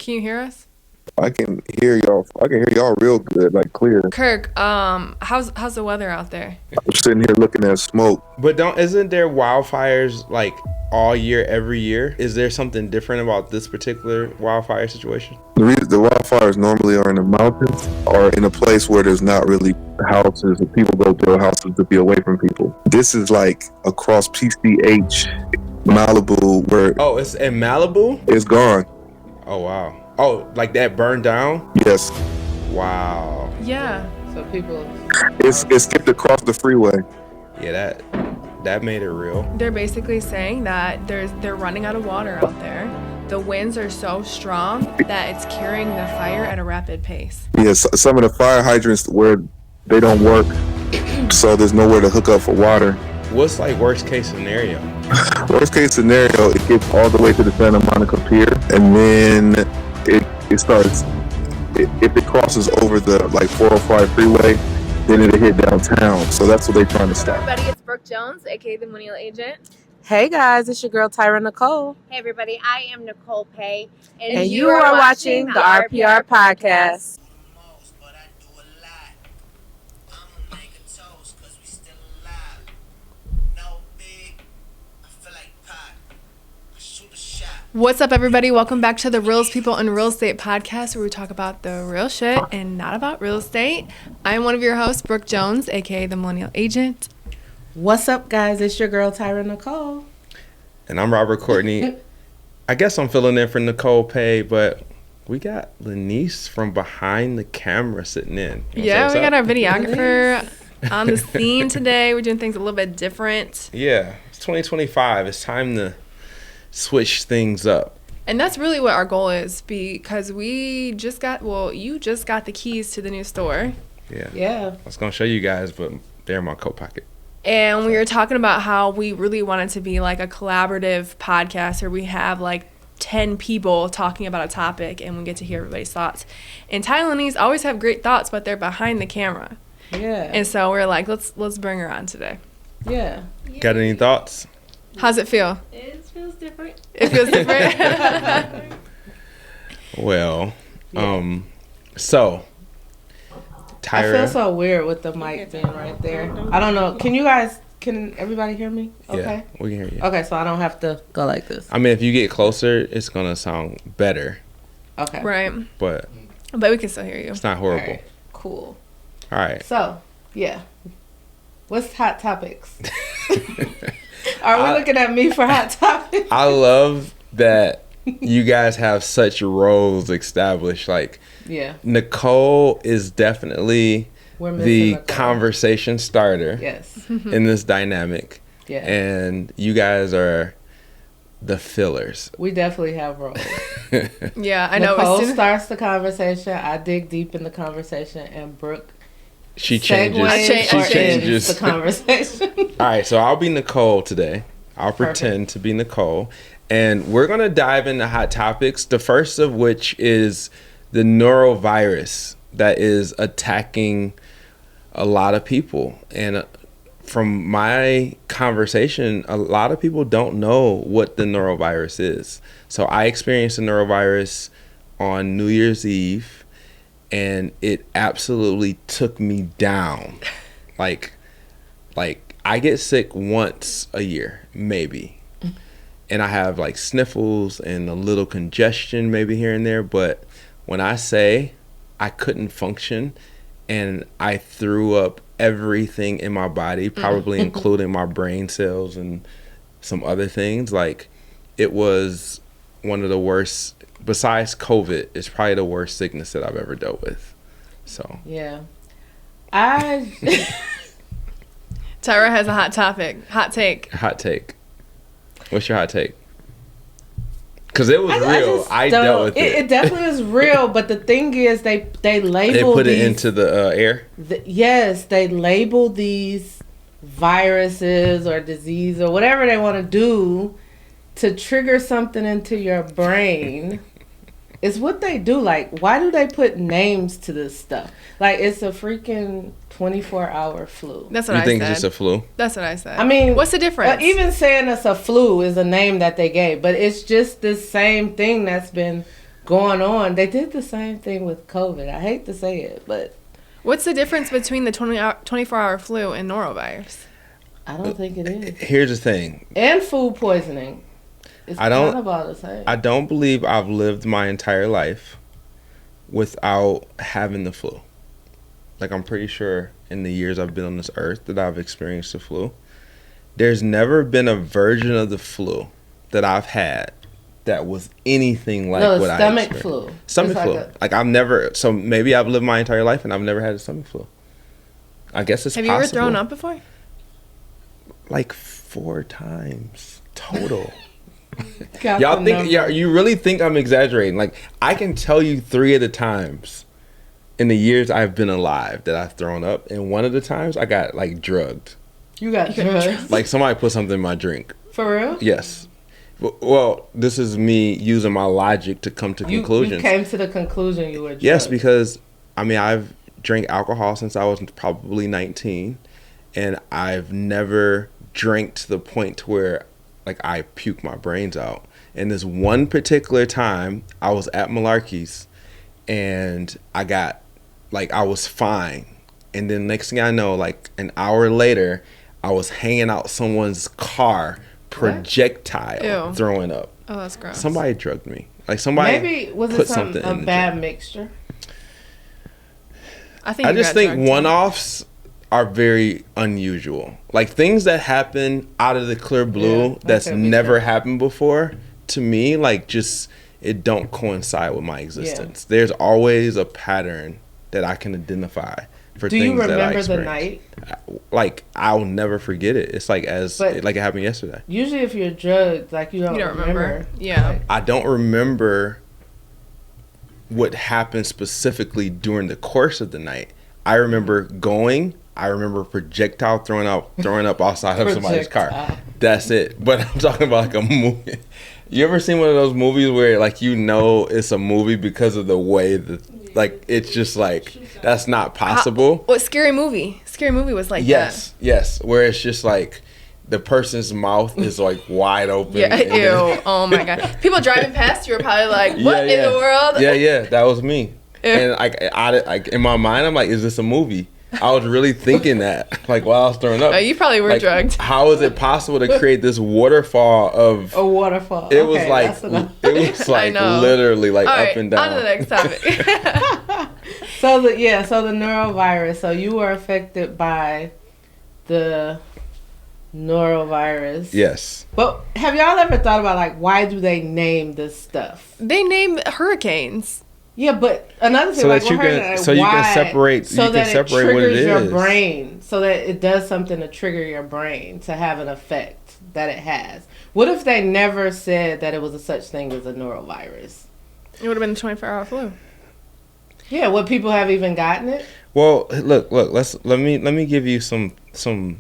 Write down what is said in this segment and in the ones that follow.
Can you hear us? I can hear y'all. I can hear y'all real good, like clear. Kirk, how's the weather out there? I'm sitting here looking at smoke. But isn't there wildfires like all year, every year? Is there something different about this particular wildfire situation? The wildfires normally are in the mountains or in a place where there's not really houses, and people go build houses to be away from people. This is like across PCH, Malibu, where it's in Malibu? It's gone. Oh wow. Oh, like that burned down? Yes. Wow. Yeah. So people... It's skipped across the freeway. Yeah, that made it real. They're basically saying that they're running out of water out there. The winds are so strong that it's carrying the fire at a rapid pace. Yes, some of the fire hydrants where they don't work, so there's nowhere to hook up for water. What's like worst case scenario? Worst case scenario, it gets all the way to the Santa Monica Pier, and then it starts. If it crosses over the 405 freeway, then it'll hit downtown. So that's what they're trying to stop. Hey everybody, it's Brooke Jones, aka the Millennial Agent. Hey guys, it's your girl Tyra Nicole. Hey everybody, I am Nicole Pay, And you are watching the RPR Podcast. What's up, everybody? Welcome back to the Reals People in Real Estate podcast, where we talk about the real shit and not about real estate. I'm one of your hosts, Brooke Jones, aka the Millennial Agent. What's up, guys? It's your girl Tyra Nicole. And I'm Robert Courtney. I guess I'm filling in for Nicole Pay, but we got Lanice from behind the camera sitting in. Yeah, we got our videographer on the scene today. We're doing things a little bit different. Yeah, it's 2025. It's time to switch things up. And that's really what our goal is, because you just got the keys to the new store. Yeah. I was going to show you guys, but they're in my coat pocket. And we were talking about how we really wanted to be like a collaborative podcast where we have like 10 people talking about a topic and we get to hear everybody's thoughts. And Ty and Lanice always have great thoughts, but they're behind the camera. Yeah. And so we're like, let's bring her on today. Yeah. Got any thoughts? How's it feel? It feels different. It feels different? Well, so Tyra. I feel so weird with the mic being right there. I don't know. Can everybody hear me? Okay. Yeah, we can hear you. Okay, so I don't have to go like this. I mean, if you get closer, it's going to sound better. Okay. Right. But we can still hear you. it's not horrible. All right. Cool. All right. So, yeah. What's hot topics? Are we looking at me for hot topics? I love that you guys have such roles established. Like, Yeah. Nicole is definitely We're missing the Nicole. conversation starter Yes. in this dynamic. Yeah. And you guys are the fillers. We definitely have roles. Yeah, I know. Nicole As soon- starts the conversation. I dig deep in the conversation, and Brooke She changes. segues She or changes. ends the conversation. All right, so I'll be Nicole today. I'll pretend to be Nicole. And we're going to dive into hot topics, the first of which is the Norovirus that is attacking a lot of people. And from my conversation, a lot of people don't know what the Norovirus is. So I experienced the Norovirus on New Year's Eve, and it absolutely took me down. Like I get sick once a year, maybe. And I have like sniffles and a little congestion maybe here and there. But when I say I couldn't function and I threw up everything in my body, probably including my brain cells and some other things, like it was one of the worst, besides COVID, it's probably the worst sickness that I've ever dealt with. So Yeah. Tyra has a hot take. Hot take. What's your hot take? Because it was real. I dealt with it. It definitely was real, but the thing is, they label They put these, it into the air? Yes, they label these viruses or disease or whatever they want to do to trigger something into your brain. It's what they do. Like, why do they put names to this stuff? Like, it's a freaking 24-hour flu. That's what You I think said. it's just a flu? That's what I said. I mean, what's the difference? Even saying it's a flu is a name that they gave, but it's just the same thing that's been going on. They did the same thing with COVID. I hate to say it, but What's the difference between the 24-hour flu and norovirus? I don't think it is. Here's the thing. And food poisoning. It's kind of all the same. I don't believe I've lived my entire life without having the flu. Like, I'm pretty sure in the years I've been on this earth that I've experienced the flu. There's never been a version of the flu that I've had that was anything like what I stomach experienced. flu. Stomach flu. Like, I've never, so maybe I've lived my entire life and I've never had a stomach flu. I guess it's possible. Have you ever thrown up before? Like 4 times total. Got Y'all the think, number. you really think I'm exaggerating? Like, I can tell you 3 of the times in the years I've been alive that I've thrown up, and one of the times I got like drugged. You got drugs. Like, somebody put something in my drink. For real? Yes. Well, this is me using my logic to come to conclusions. You came to the conclusion you were drugged. Yes, because I mean, I've drank alcohol since I was probably 19, and I've never drank to the point to where like I puke my brains out. And this one particular time, I was at Malarkey's, and I was fine. And then next thing I know, like an hour later, I was hanging out someone's car, projectile throwing up. Oh, that's gross. Somebody drugged me. Like, somebody maybe was put it something in a the bad drink. mixture? I think I you just got think drugged. one-offs are very unusual. Like, things that happen out of the clear blue Yeah, that's that could be never true. happened before, to me, like, just it don't coincide with my existence. There's always a pattern that I can identify for Do things you that I remember the experience. night? Like, I'll never forget it. It's like like it happened yesterday. Usually if you're drugged, like you don't remember. Yeah. Like, I don't remember what happened specifically during the course of the night. I remember projectile throwing up outside of somebody's car. Projectile. That's it. But I'm talking about like a movie. You ever seen one of those movies where like you know it's a movie because of the way that like it's just like that's not possible? What Scary Movie? Scary Movie was like Yes, yes. Where it's just like the person's mouth is like wide open. that. Yeah, and then- ew. Oh my god. People driving past you are probably like, what in the world? Yeah, that was me. And like in my mind, I'm like, is this a movie? I was really thinking that, like, while I was throwing up. Oh, you probably were like, drugged. How is it possible to create this waterfall of? a waterfall. It Okay, was like that's enough. it was like know. literally like All up right, and down. on to the next topic. So the norovirus. So you were affected by the norovirus. Yes. But have y'all ever thought about like why do they name this stuff? They name hurricanes. Yeah, but another thing So like that you we're can- hearing, so you can separate- so you can that separate it what it triggers your is. brain, so that it does something to trigger your brain to have an effect that it has. What if they never said that it was a such thing as a norovirus? It would have been the 24-hour flu. Yeah, would people have even gotten it? Well, look. Let me give you some Stats.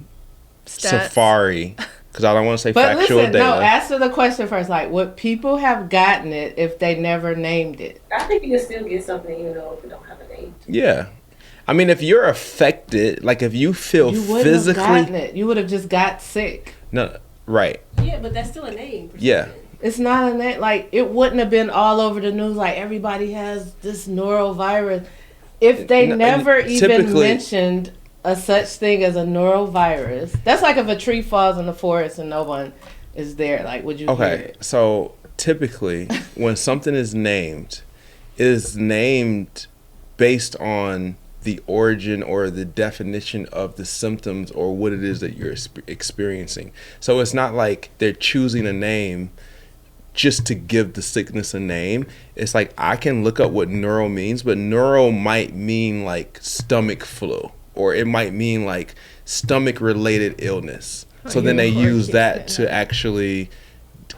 safari because I don't want to say But factual listen, data. no, answer the question first. Like, would people have gotten it if they never named it? I think you can still get something even though if you don't have a name. Yeah. I mean, if you're affected, like if you feel You wouldn't physically, have gotten it. You would have just got sick. no, right? Yeah, but that's still a name. Yeah. It's not a name. Like, it wouldn't have been all over the news. Like, everybody has this norovirus. If they No, never even typically- mentioned a such thing as a norovirus, that's like if a tree falls in the forest and no one is there. Like, would you hear Okay, it? so typically when something is named, it is named based on the origin or the definition of the symptoms or what it is that you're experiencing. So it's not like they're choosing a name just to give the sickness a name. It's like I can look up what neuro means, but neuro might mean like stomach flu, or it might mean like stomach related illness. So then they use that to actually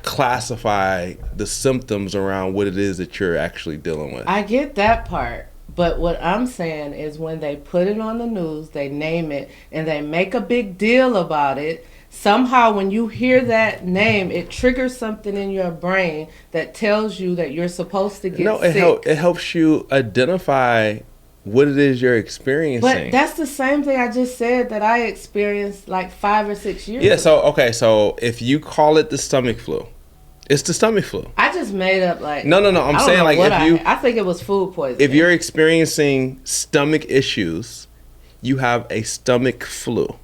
classify the symptoms around what it is that you're actually dealing with. I get that part. But what I'm saying is when they put it on the news, they name it, and they make a big deal about it, somehow when you hear that name, it triggers something in your brain that tells you that you're supposed to get sick. It helps you identify what it is you're experiencing. But that's the same thing I just said that I experienced like 5 or 6 years Yeah, ago. so if you call it the stomach flu It's the stomach flu. I just made up like No. I'm I don't saying know like what if you I think it was food poisoning. if you're experiencing stomach issues, you have a stomach flu.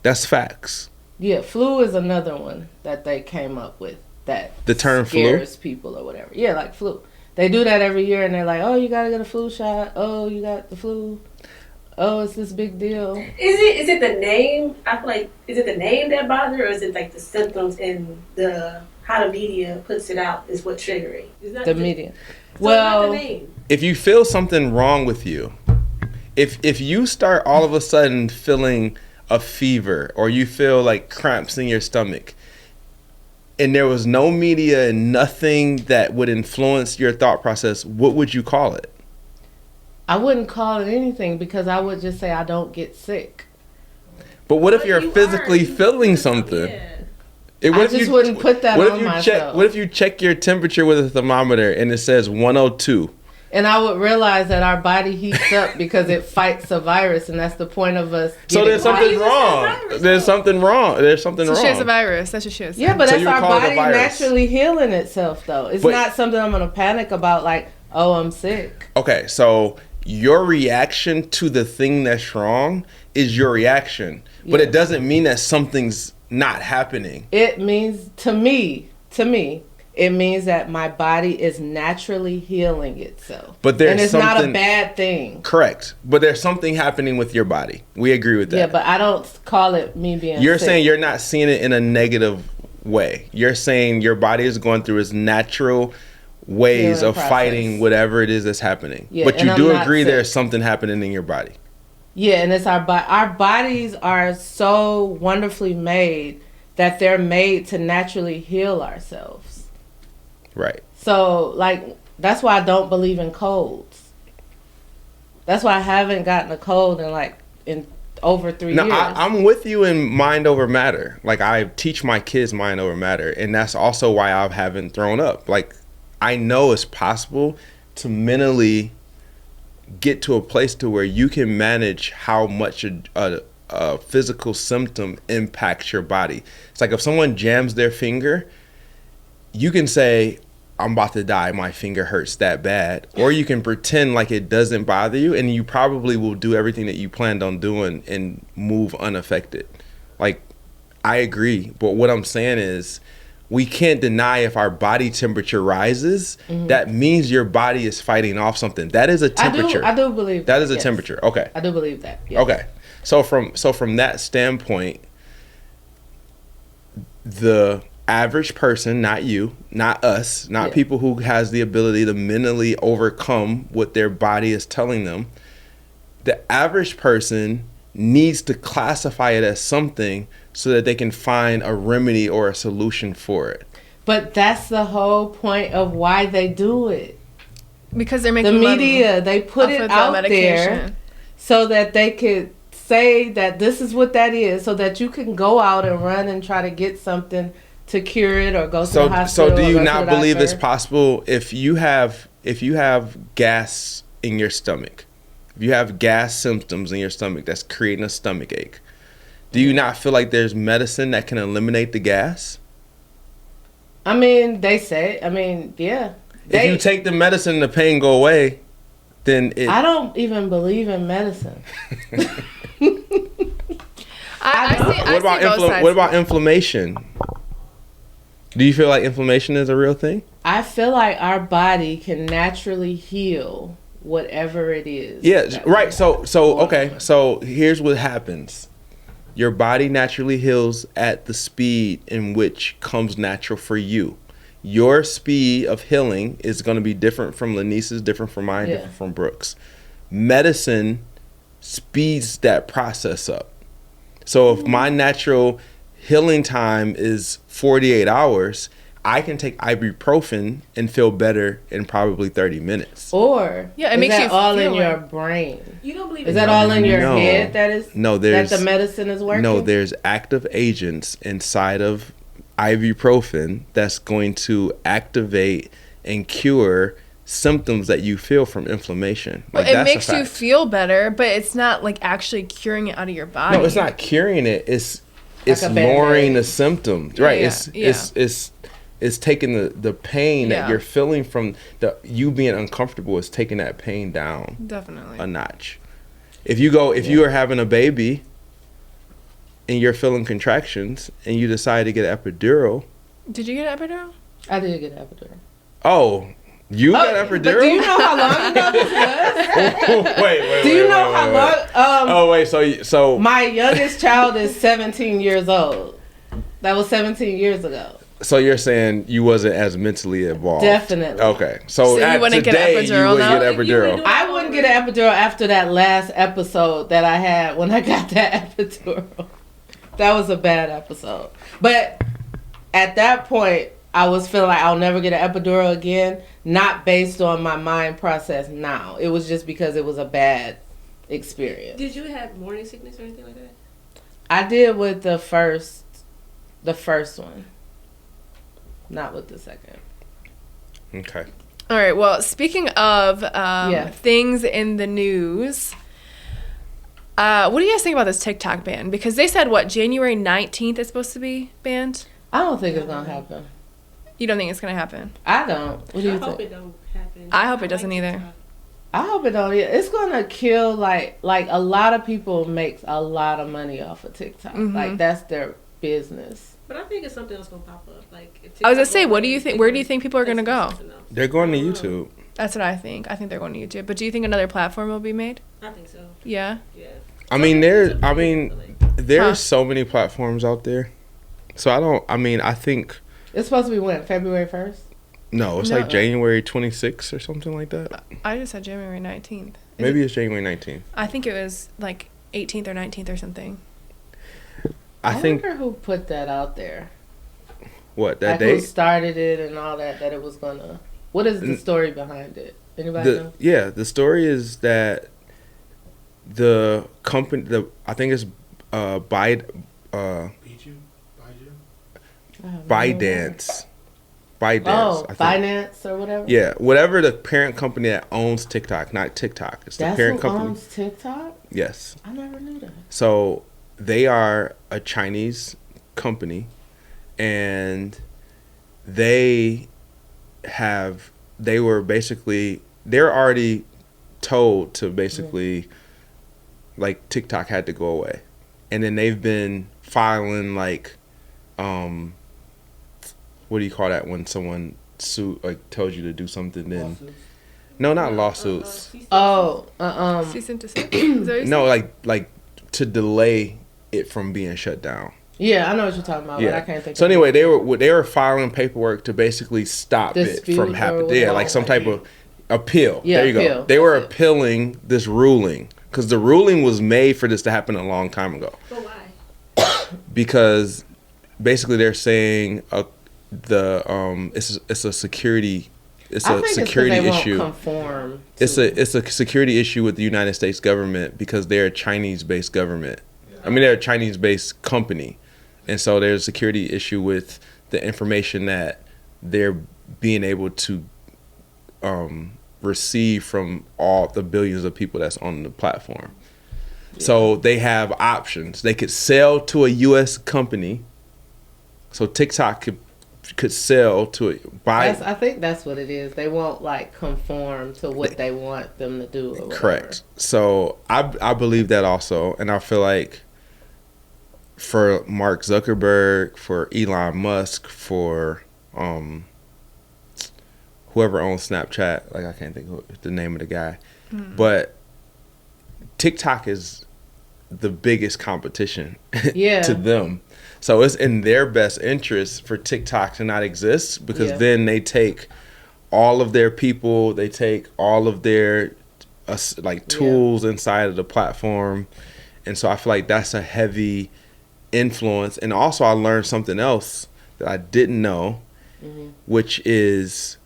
That's facts. Yeah, flu is another one that they came up with that The term flu? scares people or whatever. Yeah, like flu. They do that every year and they're like, oh, you gotta get a flu shot. Oh, you got the flu. Oh, it's this big deal. Is it the name? I feel like, is it the name that bothers, or is it like the symptoms and how the media puts it out is what triggering? The media. So Well, it's not the name. If you feel something wrong with you, if you start all of a sudden feeling a fever or you feel like cramps in your stomach and there was no media and nothing that would influence your thought process, what would you call it? I wouldn't call it anything because I would just say I don't get sick. But what if But you're you physically are. feeling something? Yeah. What I if just wouldn't put that what on if you myself. What if you check your temperature with a thermometer and it says 102? And I would realize that our body heats up because it fights a virus, and that's the point of us. So getting there's something you wrong. just said virus, There's though. something wrong. There's something So wrong. she has a virus. That's what she has. Yeah, but So that's you would our call it a body virus. naturally healing itself, though. It's But- not something I'm gonna panic about. Like, oh, I'm sick. Okay, so your reaction to the thing that's wrong is your reaction, but Yeah. it doesn't mean that something's not happening. It means to me, it means that my body is naturally healing itself. But there's and it's not a something- bad thing. Correct, but there's something happening with your body. We agree with that. Yeah, but I don't call it me being. You're sick. saying you're not seeing it in a negative way. You're saying your body is going through its natural ways Healing of process. fighting whatever it is that's happening. Yeah, but and you I'm do not agree sick. there's something happening in your body. Yeah, and it's our bodies are so wonderfully made that they're made to naturally heal ourselves. Right. So, like, that's why I don't believe in colds. That's why I haven't gotten a cold in over 3 No, years. I'm with you in mind over matter. Like, I teach my kids mind over matter, and that's also why I haven't thrown up. Like, I know it's possible to mentally get to a place to where you can manage how much a physical symptom impacts your body. It's like if someone jams their finger, you can say, I'm about to die, my finger hurts that bad. Or you can pretend like it doesn't bother you, and you probably will do everything that you planned on doing and move unaffected. Like, I agree. But what I'm saying is, we can't deny if our body temperature rises, that means your body is fighting off something. That is a temperature. I do believe That is a yes. temperature. Okay. I do believe that. Yes. Okay. So from that standpoint, the average person, not you, not us, not Yeah. people who has the ability to mentally overcome what their body is telling them, the average person needs to classify it as something so that they can find a remedy or a solution for it. But that's the whole point of why they do it. Because they're The making media, they put money it off of the out medication. there so that they could say that this is what that is, so that you can go out and run and try to get something to cure it or go to the hospital. So do or you go to not the believe it's doctor. possible if you have gas in your stomach, if you have gas symptoms in your stomach that's creating a stomach ache, do you not feel like there's medicine that can eliminate the gas? I mean, they say. I mean, yeah. If you take the medicine, the pain go away, then it. I don't even believe in medicine. I see what about both sides. what about inflammation? Do you feel like inflammation is a real thing? I feel like our body can naturally heal whatever it is. Yeah, that right. we So have going okay. on. So here's what happens. Your body naturally heals at the speed in which comes natural for you. Your speed of healing is going to be different from Lanice's, different from mine, Yeah. different from Brooks. Medicine speeds that process up. So if my natural healing time is 48 hours, I can take ibuprofen and feel better in probably 30 minutes. Or Yeah, it is makes that you all in feel your it. brain? You don't believe Is that all in your No. head that is No, that there's the medicine is working? No, there's active agents inside of ibuprofen that's going to activate and cure symptoms that you feel from inflammation. Well, Like, it that's a makes you fact. feel better, but it's not like actually curing it out of your body. No, it's not curing it. It's a Band-Aid. lowering the symptoms. Right. Yeah, It's yeah. It's taking the pain Yeah. that you're feeling from you being uncomfortable. Is taking that pain down Definitely. a notch. If you are having a baby and you're feeling contractions and you decide to get an epidural. Did you get an epidural? I did get an epidural. Oh, you got an But epidural? do you know how long ago this was? wait. Do you know how long? Oh wait, so My youngest child is 17 years old. That was 17 years ago. so you're saying you wasn't as mentally involved? Definitely. Okay, so you wouldn't get an today you epidural would now? get an epidural. I wouldn't get an epidural after that last episode that I had when I got that epidural. That was a bad episode. But at that point, I was feeling like I'll never get an epidural again, not based on my mind process now. It was just because it was a bad experience. Did you have morning sickness or anything like that? I did with the first one, not with the second. Okay. All right. Well, speaking of Yeah. things in the news, what do you guys think about this TikTok ban? Because they said, January 19th is supposed to be banned? I don't think it's gonna happen. You don't think it's going to happen? I don't. What do you I hope think? it don't happen. I hope it doesn't either. TikTok. I hope it don't. It's gonna kill like a lot of people makes a lot of money off of TikTok. Mhm. Like that's their business. But I think it's something else gonna pop up. Like if I was going TikTok to say, goes what do you away, think? Where do you think people are going to go? something else. They're going to YouTube. That's what I think. I think they're going to YouTube. But do you think another platform will be made? I think so. Yeah. Yeah. There's Huh. so many platforms out there. So I think It's supposed to be when? February 1st? no, it's No. like January 26th or something like that. I just said January 19th. Maybe it's January 19th. I think it was like 18th or 19th or something. I think wonder who put that out there. what that Like who date. started it and all that it was gonna. What is the story behind it? Anybody know? The story is that the company, I think it's ByteDance. ByteDance. Oh, I think. Binance or whatever. Yeah, whatever the parent company that owns TikTok, not TikTok. It's the That's parent who company. owns TikTok. Yes. I never knew that. So they are a Chinese company, and they're already told to basically like TikTok had to go away, and then they've been filing like what do you call that when someone tells you to do something, then no, not lawsuits. Oh, Cease and desist? Is that what you No, said? like to delay it from being shut down. yeah, I know what you're talking about, but I Yeah. can't think. So of anyway, it. they were filing paperwork to basically stop Dispute it from or happening. whatever. Yeah, like some type of appeal. Yeah, there you appeal. go. They were That's it. appealing this ruling because the ruling was made for this to happen a long time ago. But why? Because basically they're saying it's a security I think security it's 'cause issue. they won't conform. It's a security issue with the United States government because they're a Chinese-based government. I mean, they're a Chinese-based company, and so there's a security issue with the information that they're being able to receive from all the billions of people that's on the platform. So they have options. They could sell to a U.S. company. So TikTok could sell to I think that's what it is. They won't like conform to what they want them to do. Or whatever. Correct. So I believe that also, and I feel like for Mark Zuckerberg, for Elon Musk, for whoever owns Snapchat, like I can't think of the name of the guy, but TikTok is the biggest competition Yeah. to them. So it's in their best interest for TikTok to not exist because Yeah. then they take all of their people, they take all of their tools inside of the platform. And so I feel like that's a heavy influence. And also I learned something else that I didn't know, which is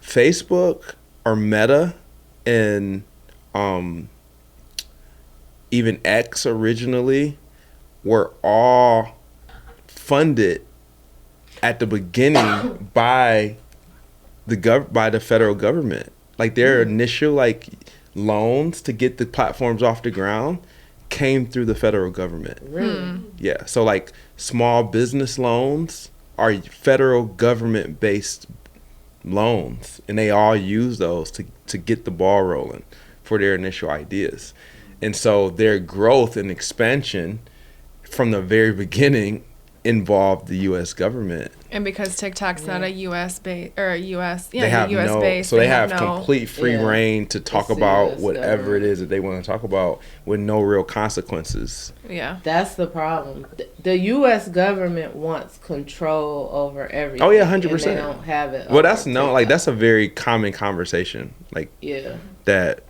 Facebook or Meta and even X originally were all funded at the beginning by the federal government. Like their initial loans to get the platforms off the ground came through the federal government. Really? Yeah. So like small business loans are federal government based loans, and they all use those to get the ball rolling for their initial ideas. And so their growth and expansion from the very beginning involved the U.S. government. And because TikTok's not a U.S. base or a U.S. They have US no, base, so they have complete free reign to talk about whatever it is that they want to talk about with no real consequences. Yeah, that's the problem. The U.S. government wants control over everything. Oh yeah, 100%. They don't have it. Well, that's that's a very common conversation. Like that,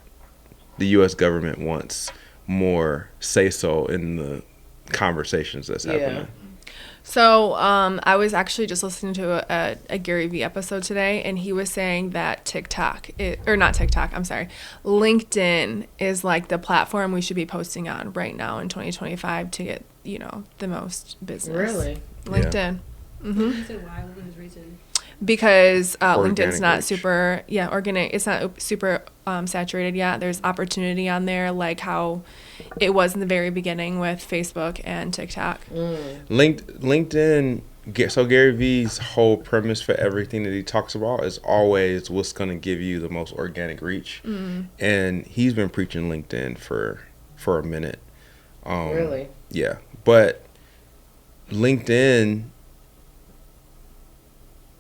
the U.S. government wants more say so in the conversations that's happening. So I was actually just listening to a Gary Vee episode today, and he was saying that LinkedIn is like the platform we should be posting on right now in 2025 to get, the most business. Really? LinkedIn. Yeah. Mm-hmm. So why? What was his reason? Because LinkedIn's not super, organic. It's not super saturated yet. There's opportunity on there, like how it was in the very beginning with Facebook and TikTok. LinkedIn. So Gary Vee's whole premise for everything that he talks about is always what's going to give you the most organic reach, and he's been preaching LinkedIn for a minute. Really? Yeah, but LinkedIn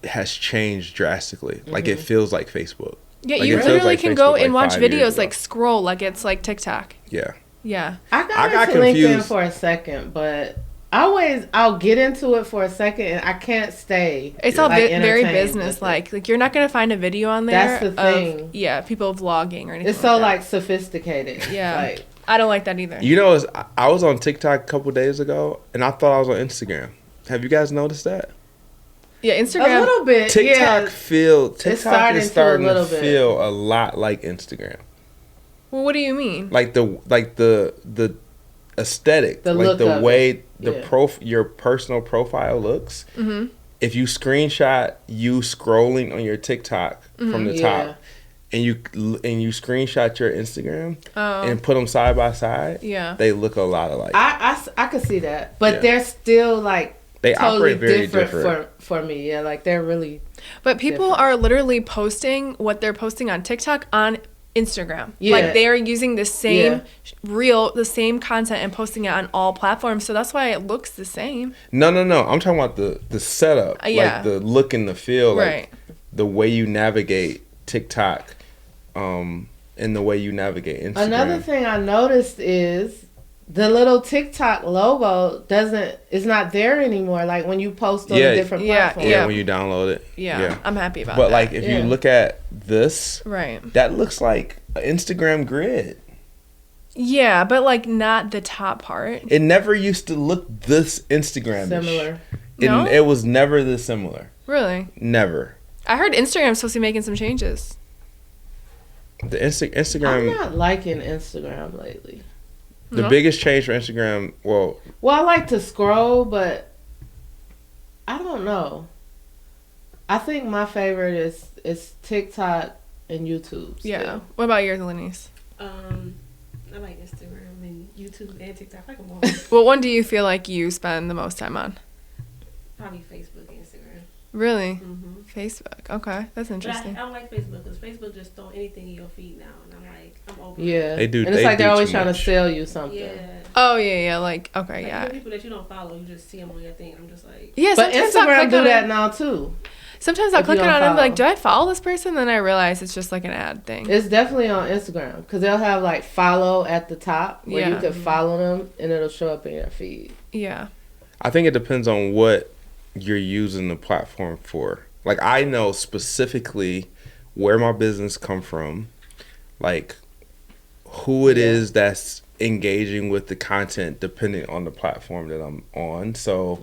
has changed drastically. Like it feels like Facebook. Yeah, like you literally can go and watch videos, like scroll, like it's like TikTok. Yeah. Yeah. I got into LinkedIn for a second, but I'll get into it for a second and I can't stay. It's all very business like. Like you're not gonna find a video on there. That's the thing. People vlogging or anything. It's so like sophisticated. Yeah. Like, I don't like that either. I was on TikTok a couple days ago and I thought I was on Instagram. Have you guys noticed that? Yeah, Instagram. A little bit. TikTok is starting to feel a lot like Instagram. Well, what do you mean? Like the aesthetic, like the way your personal profile looks. Mm-hmm. If you screenshot you scrolling on your TikTok from the top, and you screenshot your Instagram and put them side by side, they look a lot alike. I could see that, but they're still like. They totally operate very different for me. Yeah, like they're really. But people are literally posting what they're posting on TikTok on Instagram. Yeah. Like they are using the same the same content and posting it on all platforms. So that's why it looks the same. No. I'm talking about the setup, like the look and the feel, like the way you navigate TikTok, and the way you navigate Instagram. Another thing I noticed is. The little TikTok logo is not there anymore. Like when you post on a different platform. Yeah, when you download it. Yeah. I'm happy about that. But like if you look at this, that looks like an Instagram grid. Yeah, but like not the top part. It never used to look this Instagram-ish. Similar. No? It was never this similar. Really? Never. I heard Instagram's supposed to be making some changes. The Instagram. I'm not liking Instagram lately. The biggest change for Instagram, well, I like to scroll, but I don't know. I think my favorite is TikTok and YouTube. Still. Yeah. What about yours, Lenise? I like Instagram and YouTube and TikTok. I like them all. What one do you feel like you spend the most time on? Probably Facebook and Instagram. Really? Mm-hmm. Facebook. Okay, that's interesting. But I don't like Facebook because Facebook just throw anything in your feed now, and I'm like, I'm over. Yeah, they do. And it's like they're always trying to sell you something. Yeah. Oh yeah. Like okay, like, people that you don't follow, you just see them on your thing. I'm just like, yeah. But Instagram do that now too. Sometimes I'll click on it and be like, do I follow this person? Then I realize it's just like an ad thing. It's definitely on Instagram because they'll have like follow at the top where you can follow them and it'll show up in your feed. Yeah. I think it depends on what you're using the platform for. Like I know specifically where my business come from, like who it is that's engaging with the content depending on the platform that I'm on. So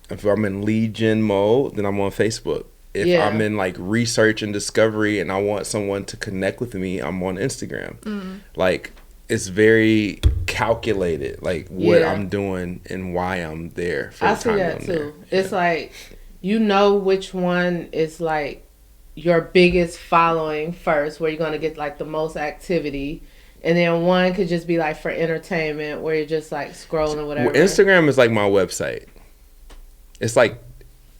if I'm in lead gen mode, then I'm on Facebook. If I'm in like research and discovery and I want someone to connect with me, I'm on Instagram. Like it's very calculated, like what I'm doing and why I'm there. I see that too. It's like, you know which one is like your biggest following first, where you're going to get like the most activity. And then one could just be like for entertainment where you're just like scrolling or whatever. Well, Instagram is like my website. It's like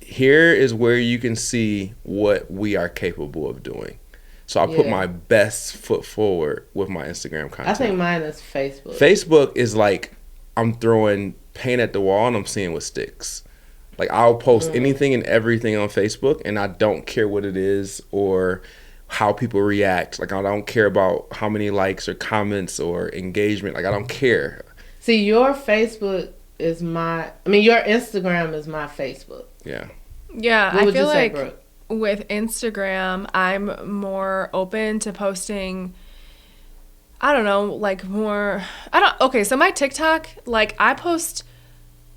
here is where you can see what we are capable of doing. So I put my best foot forward with my Instagram content. I think mine is Facebook. Facebook is like I'm throwing paint at the wall and I'm seeing what sticks. Like I'll post anything and everything on Facebook, and I don't care what it is or how people react. Like I don't care about how many likes or comments or engagement. Like I don't care. See, your Facebook is your Instagram is my Facebook. Yeah. Yeah, What I would feel you say, like Brooke? with Instagram, I'm more open to posting. I don't know, like more. Okay, so my TikTok, like I post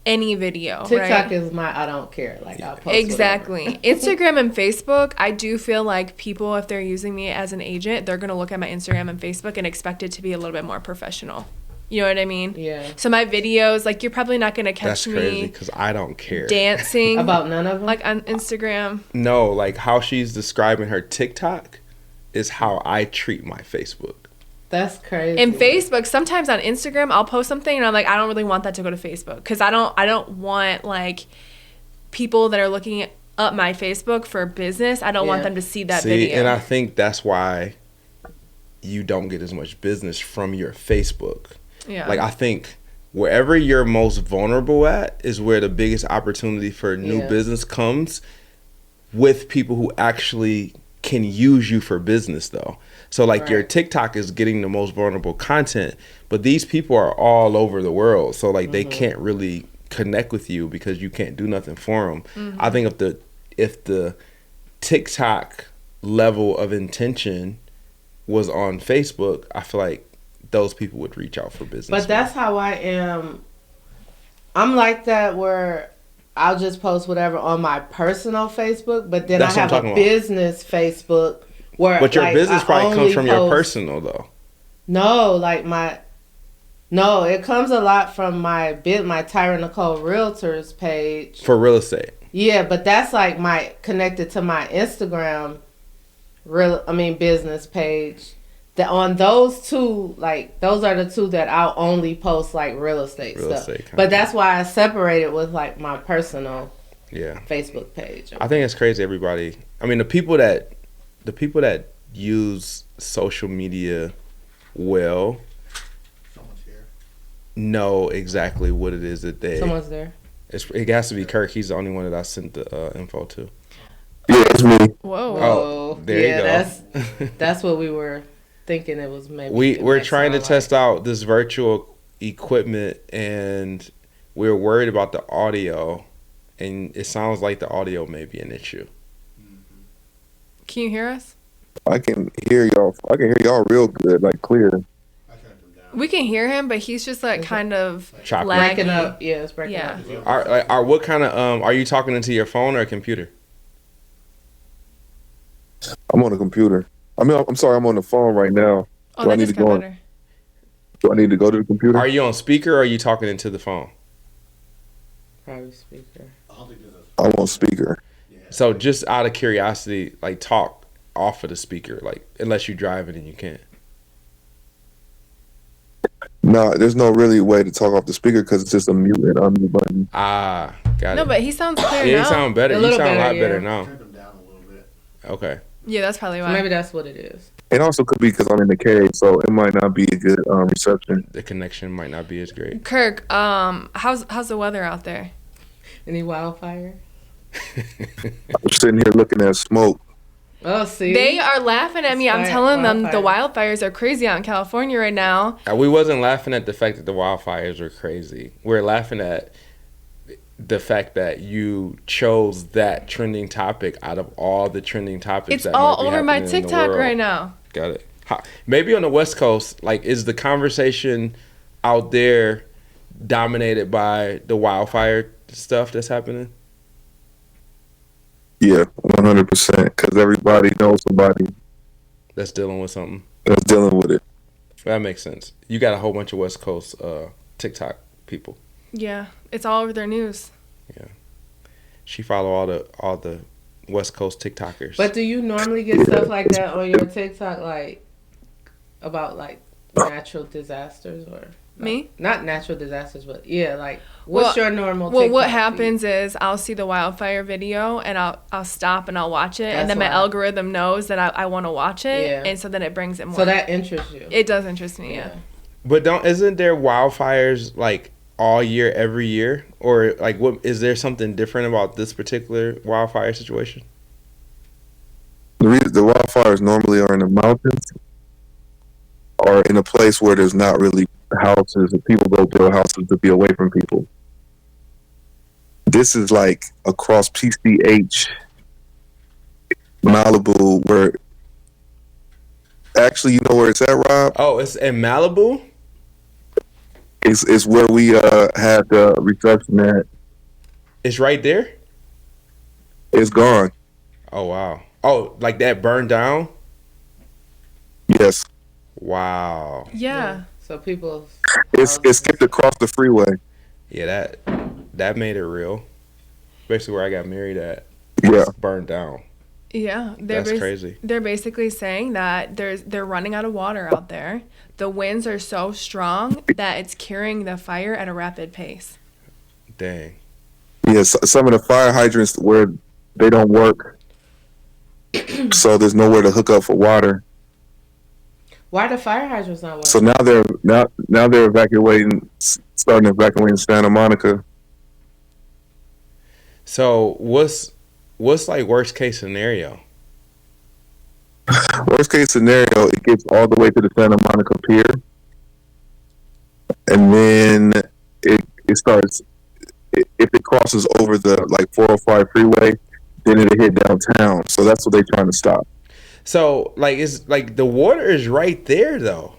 any video. TikTok right? is my I don't care. Like I'll post Exactly. Instagram and Facebook, I do feel like people, if they're using me as an agent, they're gonna look at my Instagram and Facebook and expect it to be a little bit more professional. You know what I mean? Yeah. So my videos, like you're probably not gonna That's catch crazy me because I don't care. dancing About none of them? like on Instagram. No, like how she's describing her TikTok is how I treat my Facebook. That's crazy. And Facebook, sometimes on Instagram, I'll post something and I'm like, I don't really want that to go to Facebook because I don't want like people that are looking up my Facebook for business. I don't want them to see that video. And I think that's why you don't get as much business from your Facebook. Yeah. Like I think wherever you're most vulnerable at is where the biggest opportunity for new business comes with people who actually can use you for business though. So like your TikTok is getting the most vulnerable content, but these people are all over the world. So like they can't really connect with you because you can't do nothing for them. I think if the TikTok level of intention was on Facebook, I feel like those people would reach out for business. But that's how I am. I'm like that where I'll just post whatever on my personal Facebook, but then That's I have a business Facebook where But your like, business I probably comes from your post- personal though. No, like No, it comes a lot from my Tyra Nicole Realtors page. For real estate. Yeah, but that's like connected to my Instagram business page. That on those two, like those are the two that I'll only post like real estate stuff. But that's why I separated with like my personal Facebook page. I think it's crazy everybody. I mean the people that use social media well know exactly what it is that they. Someone's there. It has to be Kirk. He's the only one that I sent the info to. Yeah, it's me. Whoa. Oh, there you go. That's what we were thinking. It was maybe. We're trying to test out this virtual equipment, and we're worried about the audio, and it sounds like the audio may be an issue. Can you hear us? I can hear y'all. I can hear y'all real good, like clear. We can hear him, but he's just like kind of Choppy. lagging. Breaking up. Yeah, it's breaking up. Are what kind of are you talking into your phone or a computer? I'm on a computer. I'm sorry. I'm on the phone right now. Oh, that just got better. Do I need to go to the computer? Are you on speaker or are you talking into the phone? Probably speaker. I'm on speaker. So just out of curiosity, like talk off of the speaker, like unless you're driving and you can't. No, there's no really way to talk off the speaker because it's just a mute and unmute button. Ah, got it. No, but he sounds clear Yeah, now. you sound better. A You little sound a lot better, better yeah. now. Turned them down a little bit. Okay. Yeah, that's probably So why. maybe that's what it is. It also could be because I'm in the cave, so it might not be a good reception. The connection might not be as great. Kirk, how's the weather out there? Any wildfire? I'm sitting here looking at smoke. Oh, see. They are laughing at me. I'm Fire- telling them the wildfires. wildfires are crazy out in California right now. We wasn't laughing at the fact that the wildfires were crazy. We're laughing at the fact that you chose that trending topic out of all the trending topics. It's that all might be over my happening in the TikTok world. right now. Got it. Maybe on the West Coast, like, is the conversation out there dominated by the wildfire stuff that's happening? Yeah, 100%. Because everybody knows somebody That's dealing with something. that's dealing with it. That makes sense. You got a whole bunch of West Coast TikTok people. Yeah, it's all over their news. She follow all the West Coast TikTokers. But do you normally get stuff like that on your TikTok, like about like natural disasters or? Me? Not natural disasters, but yeah, like what's your normal Well, what TikTok feed? happens is I'll see the wildfire video and I'll stop and I'll watch it, and That's then my why. algorithm knows that I want to watch it, Yeah. and so then it brings it more. So that interests you. It does interest me, yeah. But isn't there wildfires like all year, every year, or like what is there something different about this particular wildfire situation? The wildfires normally are in the mountains or in a place where there's not really houses and people go build houses to be away from people. This is like across PCH, Malibu, where actually, you know where it's at, Rob? Oh, it's in Malibu? It's where we had the reception at. It's right there? It's gone. Oh, wow. Oh, like that burned down? Yes. Wow. Yeah. So people. It's skipped across the freeway. Yeah, that made it real. Especially where I got married at. Yeah. It's burned down. Yeah, That's crazy. They're basically saying that they're running out of water out there. The winds are so strong that it's carrying the fire at a rapid pace. Dang. Yeah, some of the fire hydrants where they don't work, so there's nowhere to hook up for water. Why the fire hydrants not working? So now they're starting to evacuate in Santa Monica. So what's like worst case scenario? Worst case scenario, it gets all the way to the Santa Monica Pier, and then it starts. If it crosses over the 405 freeway, then it'll hit downtown. So that's what they're trying to stop. So it's like the water is right there though.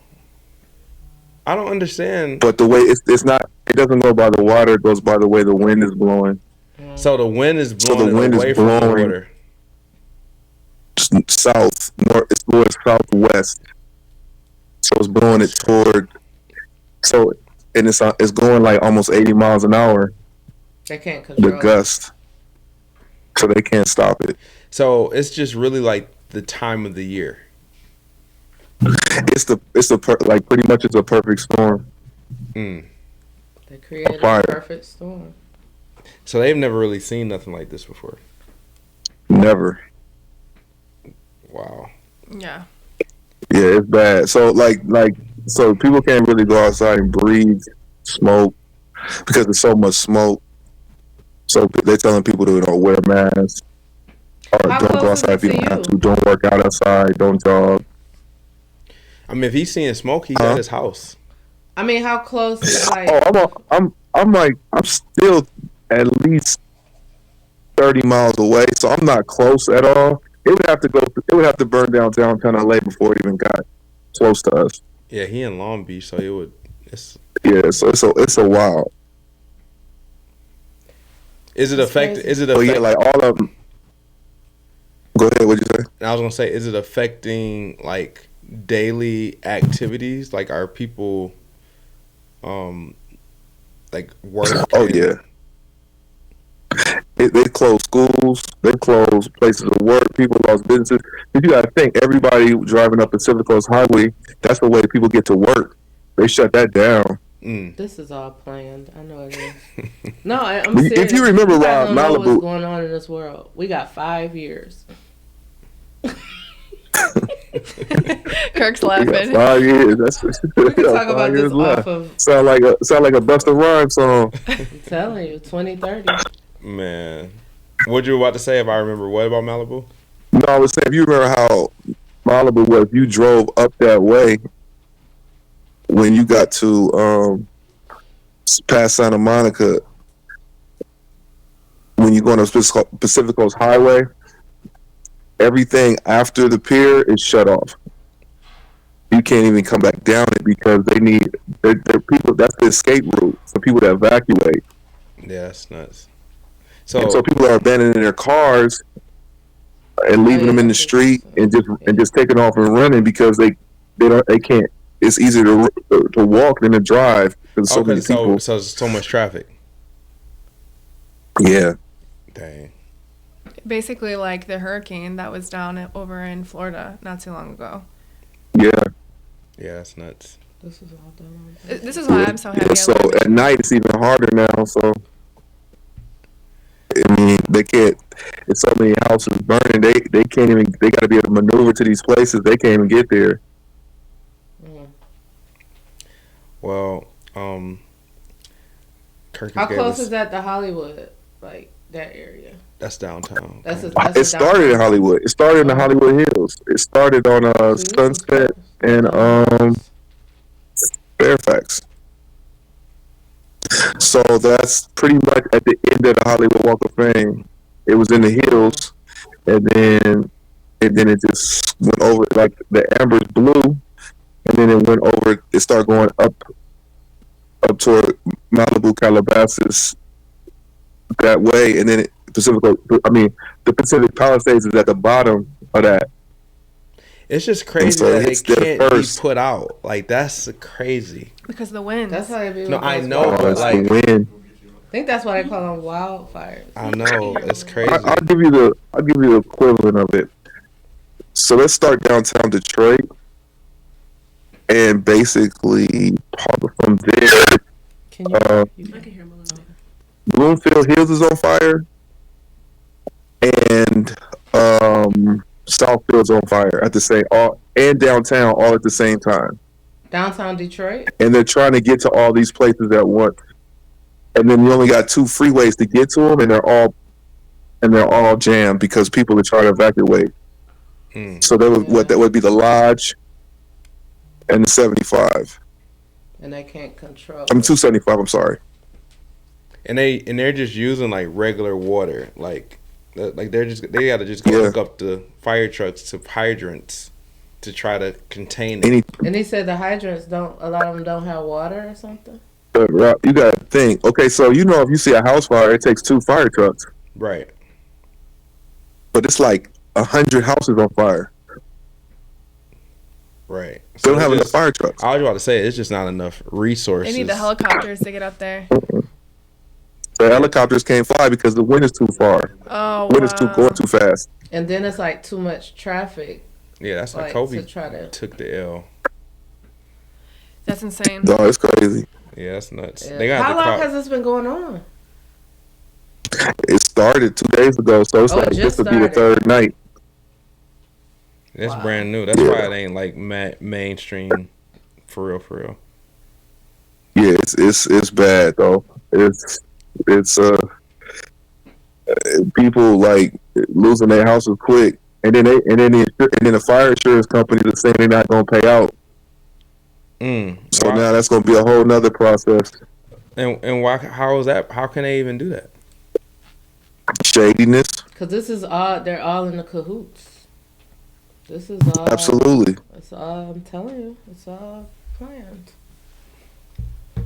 I don't understand. But the way it's not, it doesn't go by the water. It goes by the way the wind is blowing. So the wind is blowing the wind away is from the blowing water. South, north, it's going southwest. So it's blowing it toward. So and it's going like almost 80 miles an hour. They can't control the gust, so they can't stop it. So it's just really like the time of the year. It's pretty much it's a perfect storm. Mm. They created a perfect storm. So they've never really seen nothing like this before. Never. Wow. Yeah. Yeah, it's bad. So so people can't really go outside and breathe smoke because there's so much smoke. So they're telling people to don't wear masks or don't go outside if you don't have to. Don't work out outside. Don't jog. I mean, if he's seeing smoke, he's at his house. I mean, how close is like? Oh, I'm still at least 30 miles away, so I'm not close at all. It would have to burn down downtown LA before it even got close to us. Yeah, he in Long Beach, so it would. So it's a while. Is it affecting? Like all of them. Go ahead. What'd you say? I was gonna say, is it affecting like daily activities? Like, are people, like work? Oh yeah. They closed schools. They closed places of work. People lost businesses. But you got to think, everybody driving up Pacific Coast Highway, that's the way people get to work. They shut that down. This is all planned. I know it is. No, I'm serious. If you remember, Rob, don't know Malibu. what's going on in this world? We got 5 years. Kirk's laughing. 5 years. That's We can talk about this left. off of. Sound like a Busta Rhymes song. I'm telling you, 2030. Man, what you about to say? If I remember, what about Malibu? No, I was saying, if you remember how Malibu was, you drove up that way when you got to past Santa Monica. When you go on the Pacific Coast Highway, everything after the pier is shut off. You can't even come back down it because they're people. That's the escape route for people to evacuate. Yeah, that's nuts. So people are abandoning their cars and leaving them in the street and just taking off and running because they can't. It's easier to walk than to drive because so many people. So there's so much traffic. Yeah. Dang. Basically, like the hurricane that was down over in Florida not too long ago. Yeah. Yeah, that's nuts. This is all done. This is why I'm so happy. So at night it's even harder now. So I mean, they can't. It's so many houses burning. They can't even. They got to be able to maneuver to these places. They can't even get there. Well, Kirk how close is that to Hollywood? Like that area? That's downtown. It started in Hollywood. It started in the Hollywood Hills. It started on Sunset and Fairfax. So that's pretty much at the end of the Hollywood Walk of Fame. It was in the hills, and then it just went over, like the amber's blue, and then it went over. It started going up toward Malibu, Calabasas that way, and then the Pacific Palisades is at the bottom of that. It's just crazy so that it can't be put out. Like, that's crazy. Because the wind. That's how it be. No, I know, but like, the wind. I think that's why they call them wildfires. I know, it's crazy. I'll give you the equivalent of it. So let's start downtown Detroit, and basically from there, Can you? I can hear him a little bit. Bloomfield Hills is on fire, and Southfield's on fire at the same and downtown all at the same time. Downtown Detroit. And they're trying to get to all these places at once. And then you only got 2 freeways to get to them, and they're all jammed because people are trying to evacuate. So that would be the Lodge and the 75. And they can't control. 275. I'm sorry. And they're just using like regular water, like they gotta just go hook up the fire trucks to hydrants to try to contain it. And he said the hydrants a lot of them don't have water or something. But you gotta think. Okay, so if you see a house fire, it takes 2 fire trucks. Right. But it's like 100 houses on fire. Right. They don't have enough fire trucks. I was about to say it's just not enough resources. They need the helicopters to get up there. The helicopters can't fly because the wind is too far. Oh, wind is going too fast. And then it's like too much traffic. Yeah, that's why Kobe took the L. That's insane. No, it's crazy. Yeah, that's nuts. Yeah. How long has this been going on? It started 2 days ago, so it's like this would be the 3rd night. That's brand new. That's why it ain't like mainstream for real. Yeah, it's bad though. It's people like losing their houses quick, and then the fire insurance company is saying they're not gonna pay out. So now that's gonna be a whole nother process. And why? How is that? How can they even do that? Shadiness. Because this is all, they're all in the cahoots. This is all. Absolutely. It's all, I'm telling you, it's all planned.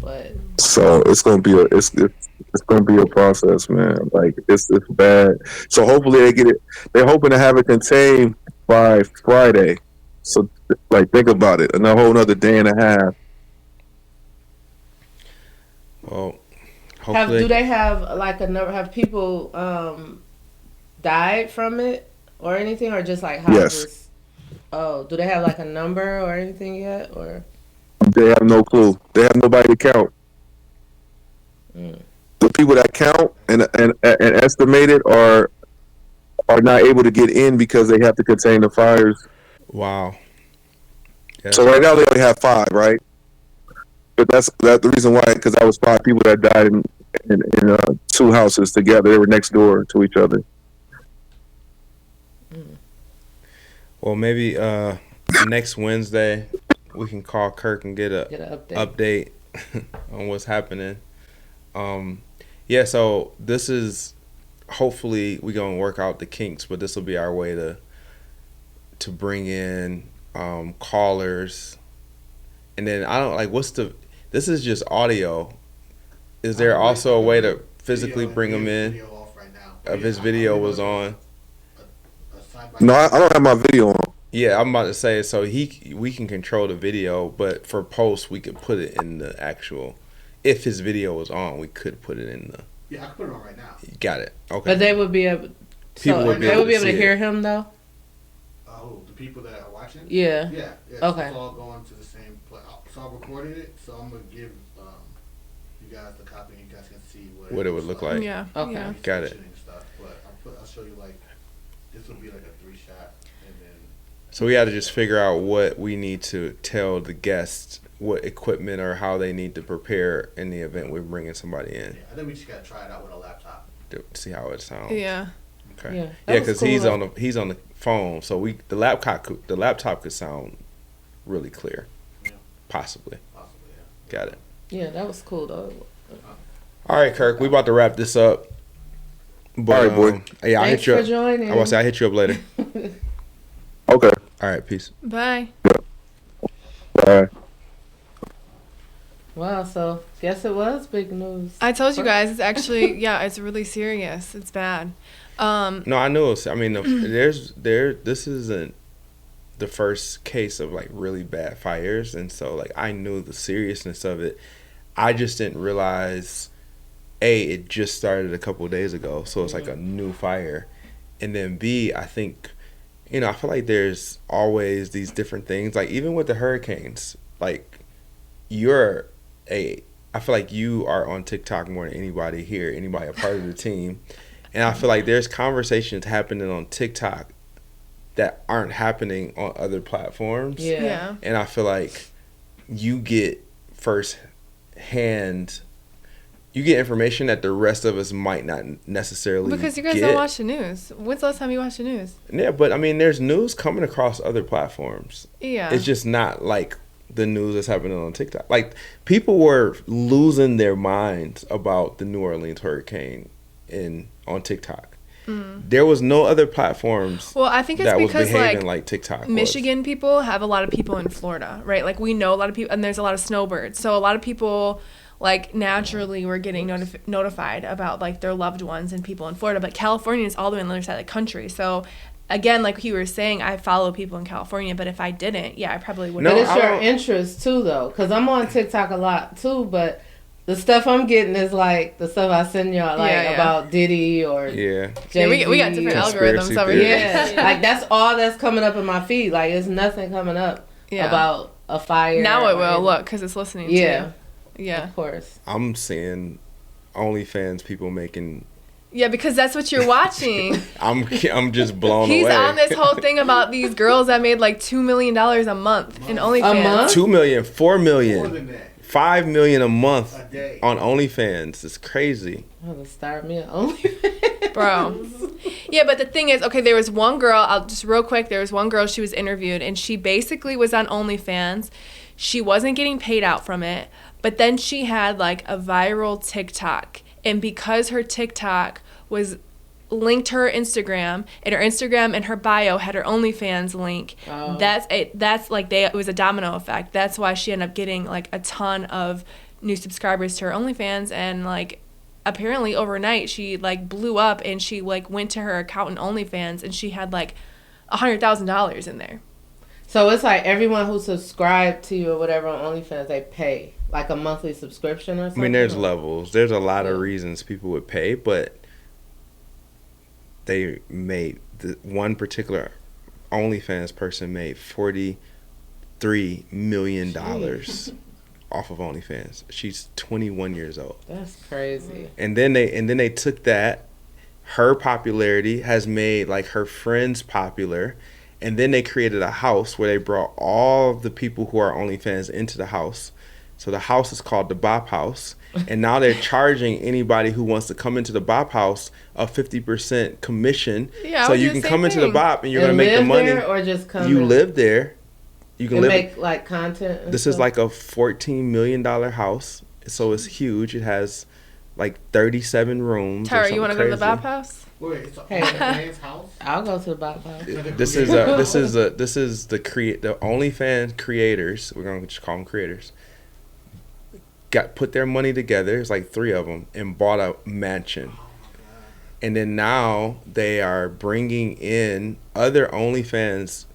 But. So it's gonna be a process, man. Like it's bad. So hopefully they get it. They're hoping to have it contained by Friday. So like think about it, a whole another day and a half. Well, do they have like a number? Have people died from it or anything, or just like houses? Yes. Oh, do they have like a number or anything yet, or? They have no clue. They have nobody to count. The people that count and estimate it are not able to get in because they have to contain the fires. Wow. Yeah. So right now they only have 5, right? But that's the reason why, because that was 5 people that died in 2 houses together. They were next door to each other. Well, maybe next Wednesday we can call Kirk and get an update on what's happening. Yeah, so this is hopefully we're gonna work out the kinks, but this will be our way to bring in callers, and then I don't like this is just audio. Is there also a way to physically bring them in if his video was on? No, I don't have my video on. Yeah, I'm about to say, so we can control the video, but for post we could put it in the actual. If his video was on, we could put it in the. Yeah, I can put it on right now. Got it. Okay. But they would be able. People would be able to hear him though. Oh, the people that are watching. Yeah. Yeah. Okay. It's all going to the same place. So I recorded it. So I'm gonna give you guys the copy, and you guys can see what it would look like. Yeah. Okay. Yeah. Got it. And stuff, but I'll show you like this will be like a 3-shot, and then. So we had to just figure out what we need to tell the guests, what equipment or how they need to prepare in the event we're bringing somebody in. Yeah, I think we just gotta try it out with a laptop. To see how it sounds. Yeah. Okay. Yeah, Yeah, that was because cool, he's on the phone, so the laptop could sound really clear, Yeah. possibly. Possibly, yeah. Got it. Yeah, that was cool though. All right, Kirk, we about to wrap this up. But, All right, boy. Yeah, I'll Thanks hit you for up. joining. I will say I'll hit you up later. Okay. All right, peace. Bye. Bye. Wow, so guess it was big news. I told you guys, it's actually, yeah, it's really serious. It's bad. No, I knew. I mean, this isn't the first case of like really bad fires, and so like I knew the seriousness of it. I just didn't realize, it just started a couple of days ago, so it's like a new fire, and then B, I think, I feel like there's always these different things, like even with the hurricanes, like I feel like you are on TikTok more than anybody here, anybody a part of the team. And I feel like there's conversations happening on TikTok that aren't happening on other platforms. Yeah. Yeah. And I feel like you get information that the rest of us might not necessarily Because you guys get. don't watch the news. When's the last time you watched the news? Yeah, but I mean, there's news coming across other platforms. Yeah. It's just not like the news that's happening on TikTok. Like, people were losing their minds about the New Orleans hurricane on TikTok. There was no other platforms Well, I think it's that was because behaving like TikTok was. Michigan people have a lot of people in Florida, right? Like, we know a lot of people, and there's a lot of snowbirds. So a lot of people, like, naturally were getting notified about, like, their loved ones and people in Florida. But California is all the way on the other side of the country. So, again, like you were saying, I follow people in California. But if I didn't, I probably wouldn't. But it's I your don't- interest too, though, because I'm on TikTok a lot too. But the stuff I'm getting is like the stuff I send y'all, like Yeah. about Diddy or Yeah. Yeah, we got different Conspiracy algorithms over theories. here. yeah, like that's all that's coming up in my feed. Like, it's nothing coming up Yeah. about a fire. Now it or will, anything. look, because it's listening Yeah, to you. Yeah. of course. I'm seeing OnlyFans people making. Yeah, because that's what you're watching. I'm just blown He's away. on this whole thing about these girls that made like $2 million a month in OnlyFans. A month? 2 million, 4 More million, than that. 5 million a month A day. on OnlyFans. It's crazy. I'm gonna start me an OnlyFans. Bro. Yeah, but the thing is, okay, there was one girl, real quick, there was one girl, she was interviewed, and she basically was on OnlyFans. She wasn't getting paid out from it, but then she had like a viral TikTok. And because her TikTok was linked to her Instagram, and her Instagram and her bio had her OnlyFans link, Oh. it was a domino effect. That's why she ended up getting like a ton of new subscribers to her OnlyFans, and like apparently overnight she like blew up, and she like went to her account in OnlyFans and she had like $100,000 in there. So it's like everyone who subscribed to you or whatever on OnlyFans, they pay like a monthly subscription or something. I mean, there's levels. There's a lot of reasons people would pay, but they made one particular OnlyFans person made $43 million off of OnlyFans. She's 21 years old. That's crazy. And then they took that. Her popularity has made like her friends popular, and then they created a house where they brought all of the people who are OnlyFans into the house. So the house is called the Bop House, and now they're charging anybody who wants to come into the Bop House a 50% commission. Yeah, I so would you do can the come same into the thing. Bop and you're And gonna make the live money. there or just come You in? live there. You can And live. make like content. And This is stuff? like a $14 million house, so it's huge. It has like 37 rooms. Tara, you want to go to the Bop House? Wait, it's a Hey. OnlyFans house? I'll go to the Bop House. This is the OnlyFans creators. We're gonna just call them creators. Put their money together. It's like 3 of them, and bought a mansion. And then now they are bringing in other OnlyFans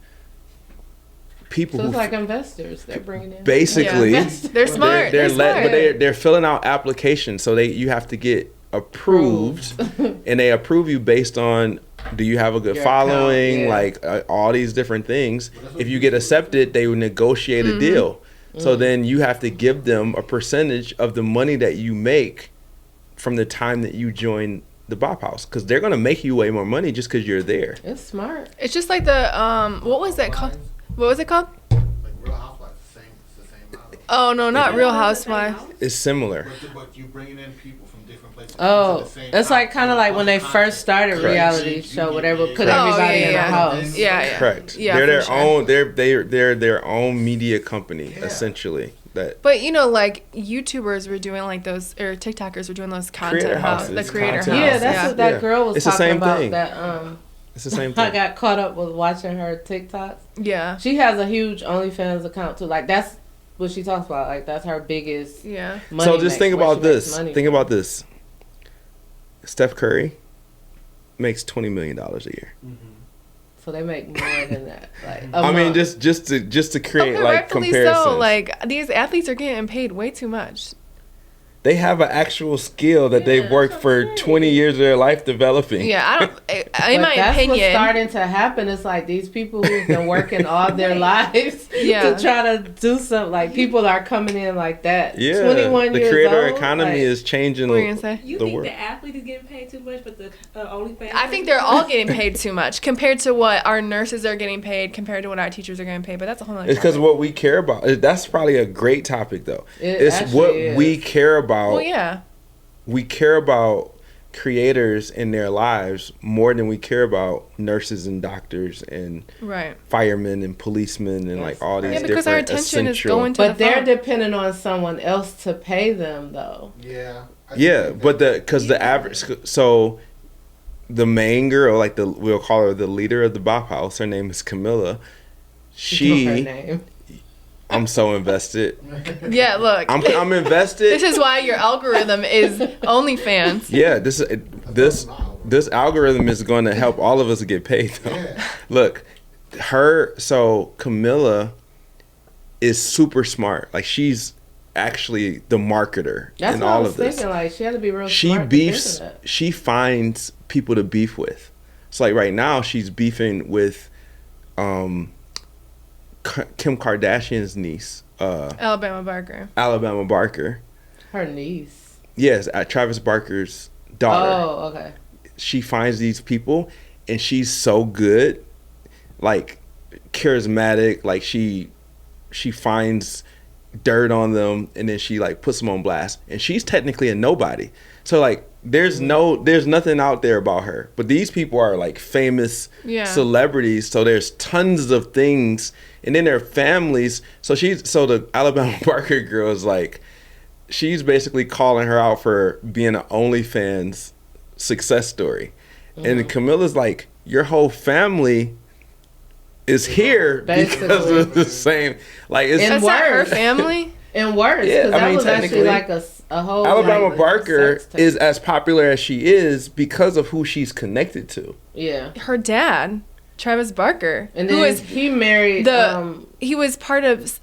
people So it's who like investors they're bringing in. basically Yeah. They're smart. They're smart. but they're filling out applications, so you have to get approved, and they approve you based on Do you have a good Your following? account, yeah. Like all these different things. If you get accepted, they will negotiate a deal. So then you have to give them a percentage of the money that you make from the time that you join the Bop House, because they're gonna make you way more money just because you're there. It's smart. It's just like the what was that called? What was it called? Like Real Housewives, it's the same model. Oh no, not Real Housewives. It's similar. But you bringing in people from different places. Oh, into the same it's like house. kind of like when they Content. first started Correct. reality You show, get where they would paid. put Oh, everybody yeah, in a yeah. house. Yeah. Correct. Yeah, they're for their sure. own. They're their own media company essentially. That But you know, like YouTubers were doing like those, or TikTokers were doing those content Creator house, houses, the creator content house. Yeah, that's what that Yeah. girl was It's the talking same about. thing. That it's the same I thing. got caught up with watching her TikToks. Yeah. She has a huge OnlyFans account too. Like that's what she talks about. Like that's her biggest Yeah. money. So just think where about she makes this. money Think from. about this. Steph Curry makes $20 million a year. So they make more than that. Like a I mean, month. just to create Okay, like rightfully comparisons. so. Like these athletes are getting paid way too much. They have an actual skill that they've worked for 20 years of their life developing. Yeah, I don't. In But my that's what's opinion, starting to happen. It's like these people who've been working all their lives Yeah. to try to do something. Like people are coming in like that. Yeah, 21 the years creator old, economy like, is changing what were you gonna say? You the think world. the athlete is getting paid too much, but the OnlyFans? I think they're all getting paid too much compared to what our nurses are getting paid, compared to what our teachers are getting paid. But that's a whole other. It's because what we care about. That's probably a great topic, though. It It's actually what is. we care about. Well, yeah. We care about creators in their lives more than we care about nurses and doctors and Right. firemen and policemen and like all these Yeah, because different our attention is essential. going to But the they're phone. depending on someone else to pay them, though. Yeah. Yeah, but the average, so the main girl, like we'll call her the leader of the Bop House. Her name is Camilla. Her She, name. I'm so invested. Yeah, look. I'm invested. This is why your algorithm is OnlyFans. Yeah, this algorithm is going to help all of us get paid. Though. Yeah. Look, Camilla is super smart. Like she's actually the marketer That's in what I all was of this. thinking. Like she had to be real. She smart to beefs. think of that. She finds people to beef with. So like right now, she's beefing with Kim Kardashian's niece, Alabama Barker. Alabama Barker. Her niece. Yes, Travis Barker's daughter. Oh, okay. She finds these people, and she's so good, like charismatic. Like she finds dirt on them, and then she like puts them on blast. And she's technically a nobody. So like there's nothing out there about her. But these people are like famous Yeah. celebrities. So there's tons of things, and then their families. So the Alabama Barker girl is like, she's basically calling her out for being an OnlyFans success story. And Camilla's like, your whole family is here because Basically. of the same. Like it's And That's not her worse. family. And worse, Yeah, because I that mean, was actually technically, like a whole Alabama like, Barker sex tape. is as popular as she is because of who she's connected to. Yeah. Her dad, Travis Barker, And who then is he married he was part of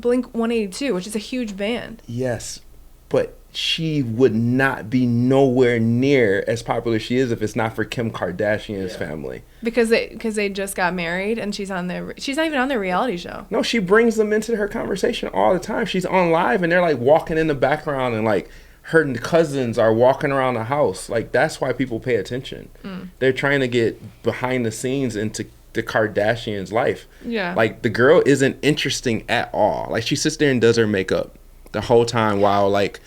Blink 182, which is a huge band. Yes, but she would not be nowhere near as popular as she is if it's not for Kim Kardashian's family. Because they just got married, and she's not even on their reality show. No, she brings them into her conversation all the time. She's on live, and they're like walking in the background, and like her cousins are walking around the house. Like that's why people pay attention. They're trying to get behind the scenes into the Kardashians' life. Yeah. Like the girl isn't interesting at all. Like she sits there and does her makeup the whole time while like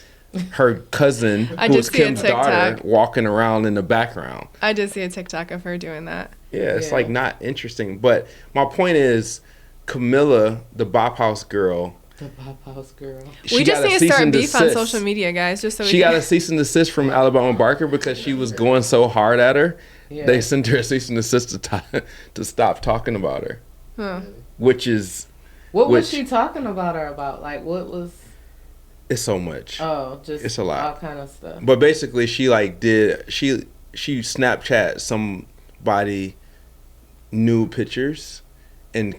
her cousin, I who's just see a Kim's daughter, TikTok. walking around in the background. I did see a TikTok of her doing that. Yeah, it's Yeah. like not interesting. But my point is, Camilla, the Bop House girl, the Pop House girl. she We just got a need to cease start and beef on desist. social media, guys, just so we She can. got a cease and desist from Alabama Barker because she was going so hard at her. Yeah. They sent her a cease and desist to stop talking about her, Huh. which is What was Which- she talking about her about? Like what was? it's so much. Oh, just It's a lot. all kind of stuff. But basically, she Snapchat somebody nude pictures, and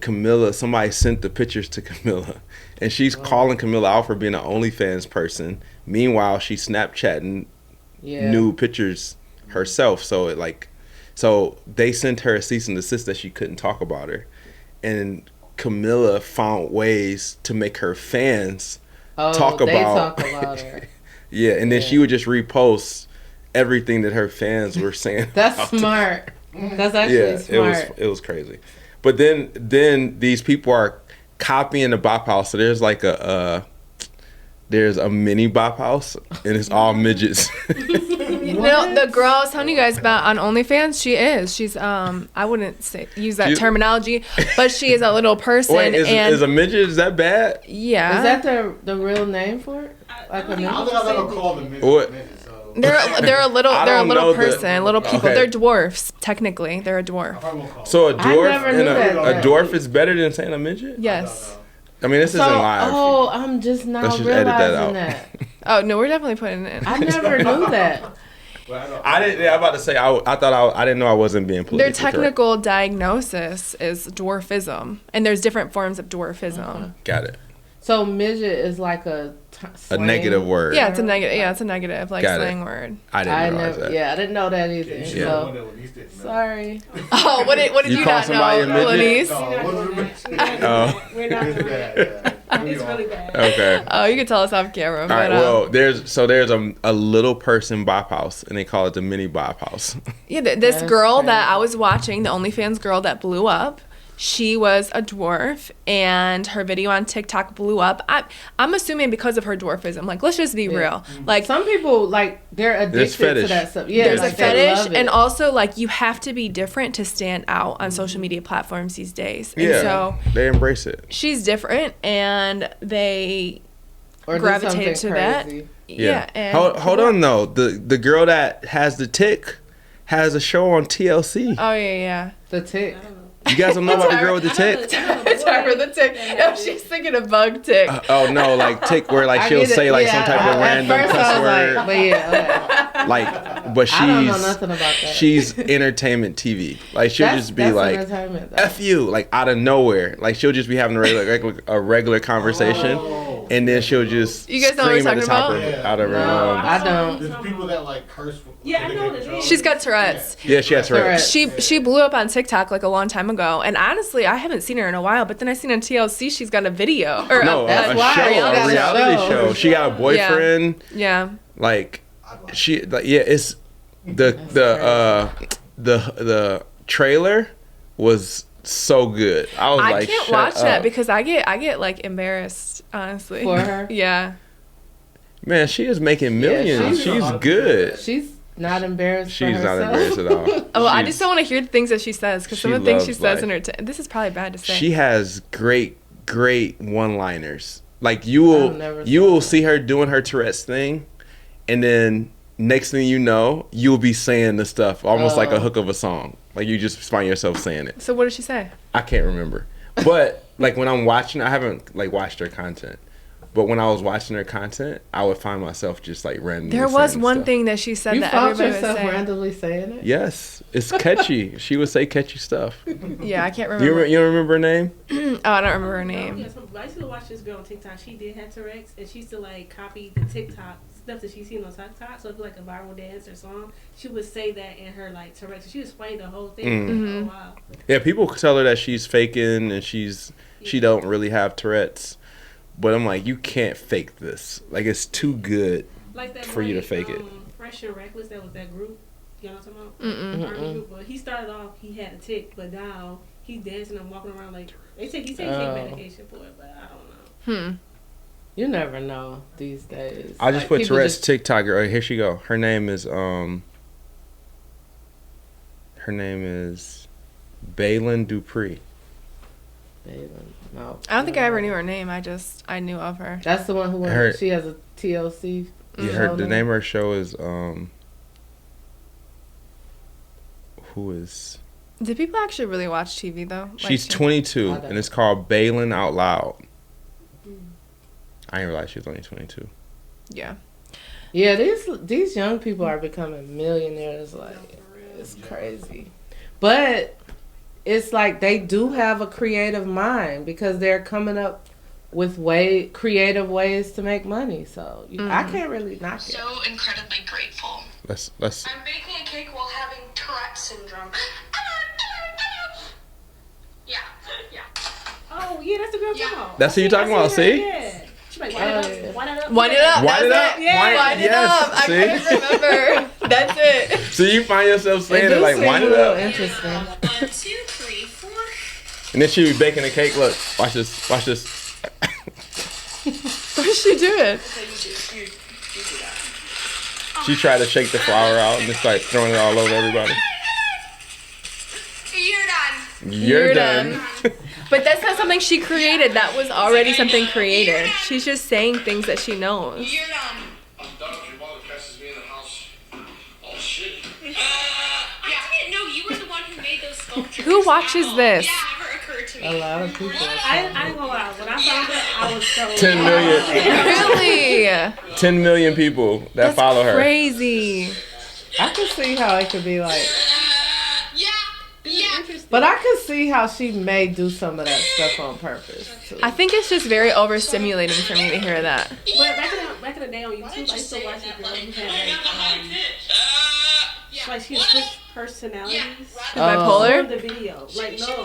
somebody sent the pictures to Camilla, and she's calling Camilla out for being an OnlyFans person. Meanwhile, she's Snapchatting Yeah. nude pictures herself. So So they sent her a cease and desist that she couldn't talk about her. And Camilla found ways to make her fans talk about her. Yeah, and then she would just repost everything that her fans were saying. That's smart. That's actually smart. It was crazy. But then these people are copying the Bop House. So there's like there's a mini Bop House, and it's all midgets. You know, the girl I was telling you guys about on OnlyFans, she's I wouldn't use that terminology, but she is a little person. Wait, is a midget, is that bad? Yeah. Is that the real name for it? Like I don't think I've ever called them midget, so. They're a little person, little people. Okay. They're dwarfs, technically. They're a dwarf. So a dwarf never knew a dwarf is better than saying a midget? Yes. I mean, this isn't live. Oh, I'm just now Let's just realizing edit that out. Oh no, we're definitely putting it in. I never knew that. I didn't. Yeah, I'm about to say. I didn't know I wasn't being politically Their technical diagnosis is dwarfism, and there's different forms of dwarfism. Okay. Got it. So midget is like a negative word. Yeah, it's a negative. Yeah, it's a negative slang word. I didn't realize that. Yeah, I didn't know that either. Yeah. So, sorry. Oh, what did you not know, Lenise? We're not doing that. It's really bad. Okay. Oh, you can tell us off camera. All right. Well, there's a little person Bop House, and they call it the mini Bop House. Yeah, this girl that I was watching, the OnlyFans girl that blew up. She was a dwarf, and her video on TikTok blew up. I'm assuming because of her dwarfism. Like, let's just be real. Like, some people, like, they're addicted to that stuff. Yeah, there's like, a fetish, and also, like, you have to be different to stand out on social media platforms these days. And so they embrace it. She's different, and they gravitate to that. Yeah. And hold on though. The girl that has the tick has a show on TLC. Oh yeah. The tick. You guys don't know about the girl with the tick? It's her with the tick. No, she's thinking of bug tick. Oh no, like tick where like she'll say like some type of random cuss word. Like, but yeah, okay. Like, but she's I don't know nothing about that. She's entertainment TV. Like she'll just be like, "F you," like out of nowhere. Like she'll just be having a regular conversation. And then she'll just you guys know what we're talking about? Out of her I don't. There's people that like curse. Yeah, I know what it is. She's got Tourette's. Yeah, she has Tourette's. She blew up on TikTok like a long time ago, and honestly, I haven't seen her in a while. But then I seen on TLC she's got a video or a reality show. She got a boyfriend. Yeah. Like it's the trailer was so good. I can't watch that because I get like embarrassed, honestly. For her? Yeah. Man, she is making millions. She's good. She's not embarrassed. She's not embarrassed at all. Well, I just don't want to hear the things that she says because some of the things she says in her. This is probably bad to say. She has great one-liners. Like you will see her doing her Tourette's thing, and then next thing you know, you'll be saying the stuff almost like a hook of a song. Like you just find yourself saying it. So what did she say? I can't remember. But like when I'm watching, I haven't like watched her content. But when I was watching her content, I would find myself just like randomly. There was one thing that she said that everybody was saying. Randomly saying it. Yes, it's catchy. She would say catchy stuff. Yeah, I can't remember. You don't remember her name? Oh, I don't remember her name. Yeah, I used to watch this girl on TikTok. She did have Tourette's, and she used to like copy the TikTok stuff that she's seen on TikTok. So if like a viral dance or song, she would say that in her like Tourette's. So she explained the whole thing. Mm-hmm. Oh wow. Yeah, people tell her that she's faking and she don't really have Tourette's. But I'm like, you can't fake this. Like, it's too good for you to fake it. Fresh and Reckless, that was that group. You know what Mm-mm. I'm talking about? Group, but he started off, he had a tick, but now he's dancing and walking around like, he take medication for it, but I don't know. You never know these days. I just put Tourette's TikTok. Right, here she go. Her name is Baylin Dupree. No, I don't think I ever knew her name. I knew of her. That's the one who she has a TLC. Yeah, the name of her show is who is? Do people actually really watch TV though? She's 22 and it's called Baylin Out Loud. I didn't realize she was only 22. Yeah. Yeah, these young people are becoming millionaires. Like, it's crazy, but it's like they do have a creative mind because they're coming up with creative ways to make money. So I can't really knock it. So incredibly grateful. Let's. I'm baking a cake while having Tourette's rat syndrome. Yeah. Oh, yeah, that's the girl talking about. That's who you talking about, see? Yeah. She's like, wind it up, wind it up. Wind it up. Wind it That's up. it. Yeah. Wind it Yes, up. I see? couldn't remember. That's it. So you find yourself saying it do like, seem wind a it little up. interesting. 1, 2, 3, 4. And then she be baking a cake. Look, watch this. Watch this. What's she doing? So you do that. She tried to shake the flour out and just like throwing it all over everybody. You're done. You're done. But that's not something she created. That was already something created. She's just saying things that she knows. You're done. I'm done if your mother catches me in the house. Oh shit. I didn't know you were the one who made those sculptures. Who watches this? Yeah, it never occurred to me. A lot of people. I ain't gonna lie. When I found out, I was so 10 million. Really? 10 million people that That's follow her. crazy. I could see how it could be like, Yeah. but I could see how she may do some of that stuff on purpose too. I think it's just very overstimulating for me to hear that. But back in the day on YouTube, I used to watch a girl who had like she switched personalities. Bipolar? On the video, like no.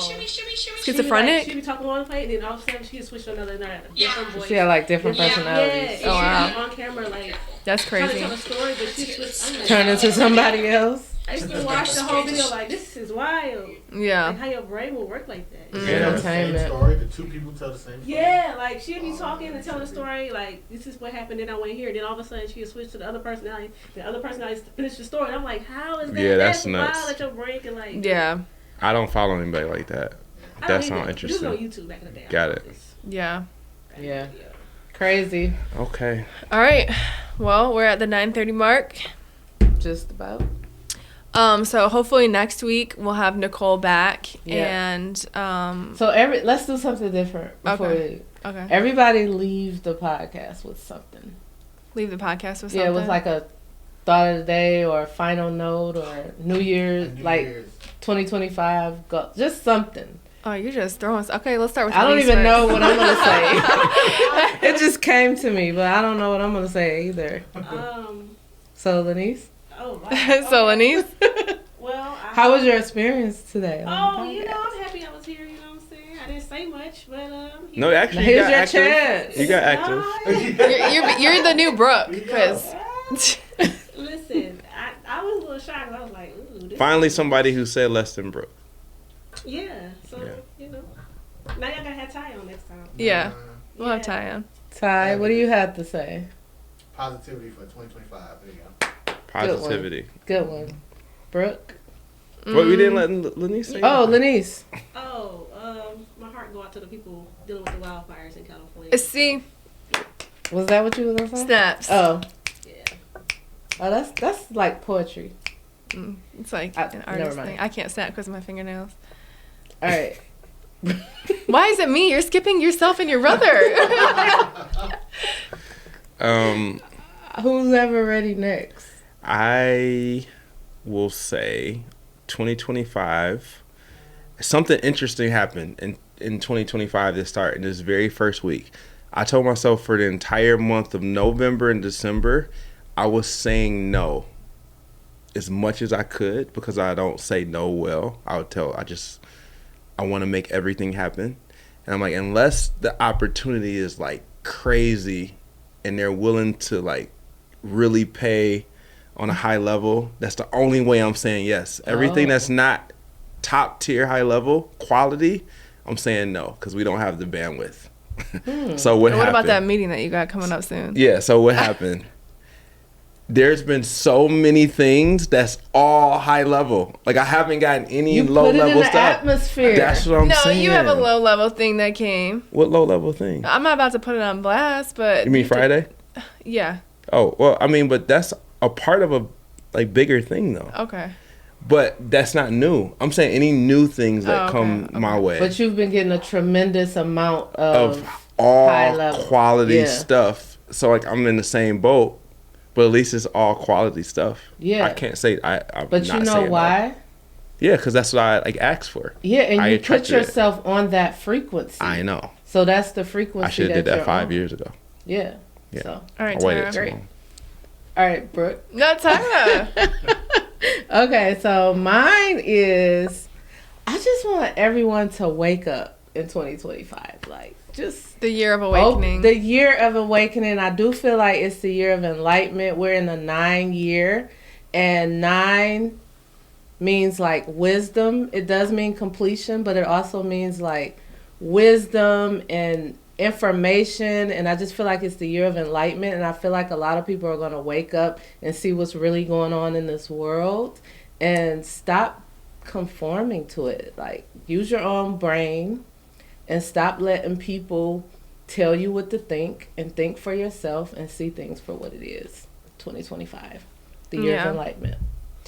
Schizophrenic? She'd be talking one way, and then all of a sudden she'd switch to another different voice. She had like different personalities. Yeah, Oh, wow. She was on camera like That's trying to crazy. tell a story, but she switched. I'm like, Turn into somebody else. I used to watch the whole video like this is wild. Like Yeah. how your brain will work like that. Yeah, the same Entertainment. story. The two people tell the same story. Yeah, like she'd be talking and telling a story, like this is what happened, then I went here, then all of a sudden she'd switch to the other personality, the other personality finished the story. And I'm like, how is that? Yeah, that's nuts. wild that your brain can like. Yeah. I don't follow anybody like that. I That don't sounds either. This was on interesting. YouTube back in the day. Got it. Yeah. Yeah. Crazy. Okay. All right. Well, we're at the 9:30 mark. Just about. So hopefully next week we'll have Nicole back Yeah. and So let's do something different before Okay. we. okay. Everybody leave the podcast with something. Leave the podcast with something. Yeah, with like a thought of the day or a final note or New Year's, New like Year's. 2025. Go, just something. Oh, you're just throwing us. Okay, let's start with I don't Elise even first. know what I'm gonna say. It just came to me, but I don't know what I'm gonna say either. So, Lenise, Oh. Wow. So, Okay. Lenise? Well. how was your experience today? on Oh, the you know, podcast? I'm happy I was here. You know what I'm saying? I didn't say much, but No, actually, Now, you here's got your active. chance. You got active. You're the new Brooke, because Listen, I was a little shocked. I was like, ooh. This Finally, somebody who said less than Brooke. Yeah. So Yeah. you know, now y'all gotta have Ty on next time. yeah, we'll have Ty on. Ty, what do you have to say? Positivity for 2025. There you go. Positivity. Good one. Brooke? But we didn't let Lenise say Oh, anything. Lenise. Oh, my heart go out to the people dealing with the wildfires in California. See, Was that what you were gonna say? snaps. Oh. Yeah. Oh, that's like poetry. It's like I- an never artist mind. thing. I can't snap because of my fingernails. All right. Why is it me? You're skipping yourself and your brother. Who's ever ready next? I will say 2025. Something interesting happened in 2025 to start in this very first week. I told myself for the entire month of November and December, I was saying no as much as I could because I don't say no well. I want to make everything happen. And I'm like, unless the opportunity is like crazy and they're willing to like really pay on a high level, that's the only way I'm saying yes. Everything that's not top tier high level quality, I'm saying no because we don't have the bandwidth. So what What about happened? that meeting that you got coming up soon? Yeah, so what happened? There's been so many things that's all high level. Like I haven't gotten any You low put it in level the stuff. atmosphere. That's what I'm No, saying. you have a low level thing that came. What low level thing? I'm not about to put it on blast, but You mean Friday? Yeah. Oh, well, I mean, but that's a part of a like bigger thing though. Okay. But that's not new. I'm saying any new things that okay, come my way But you've been getting a tremendous amount of of all high level. quality Yeah. stuff. So like I'm in the same boat, but at least it's all quality stuff. Yeah. I can't say I'm But not you know saying no. why? Yeah, because that's what I like asked for. Yeah, and I you put attracted it. yourself on that frequency. I know. So that's the frequency. I should have did that you're 5 on. years ago. Yeah. Yeah. So, All right, I waited Tara. too long. all right, Brooke. No, Tara. Okay, so mine is I just want everyone to wake up in 2025. Like, just The year of awakening. the year of awakening. I do feel like it's the year of enlightenment. We're in the 9 year, and 9 means like wisdom. It does mean completion, but it also means like wisdom and information. And I just feel like it's the year of enlightenment. And I feel like a lot of people are going to wake up and see what's really going on in this world and stop conforming to it. Like, use your own brain and stop letting people tell you what to think, and think for yourself and see things for what it is. 2025, the year of enlightenment.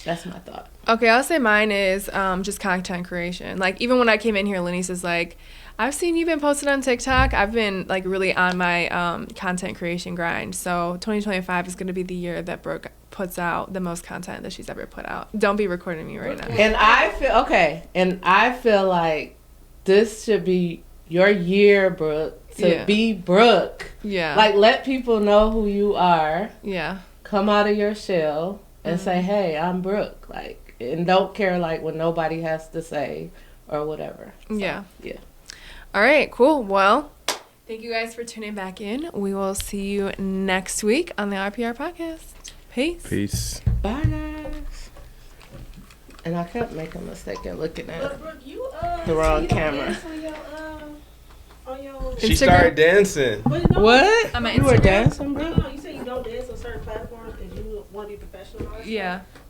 That's my thought. Okay, I'll say mine is just content creation. Like, even when I came in here, Lenny says, like, I've seen you've been posted on TikTok. I've been, like, really on my content creation grind. So 2025 is going to be the year that Brooke puts out the most content that she's ever put out. Don't be recording me right now. And I feel like this should be your year, Brooke, to be Brooke. Yeah. Like, let people know who you are. Yeah. Come out of your shell and say, hey, I'm Brooke. Like, and don't care, like, what nobody has to say or whatever. So, yeah. Yeah. All right, cool. Well, thank you guys for tuning back in. We will see you next week on the RPR podcast. Peace. Peace. Bye, guys. And I kept making a mistake in looking at Brooke, the wrong camera. On your She Instagram? started dancing. What? On my You were Instagram? dancing, bro? No, you say you don't dance on certain platforms because you want to be professional. Yeah.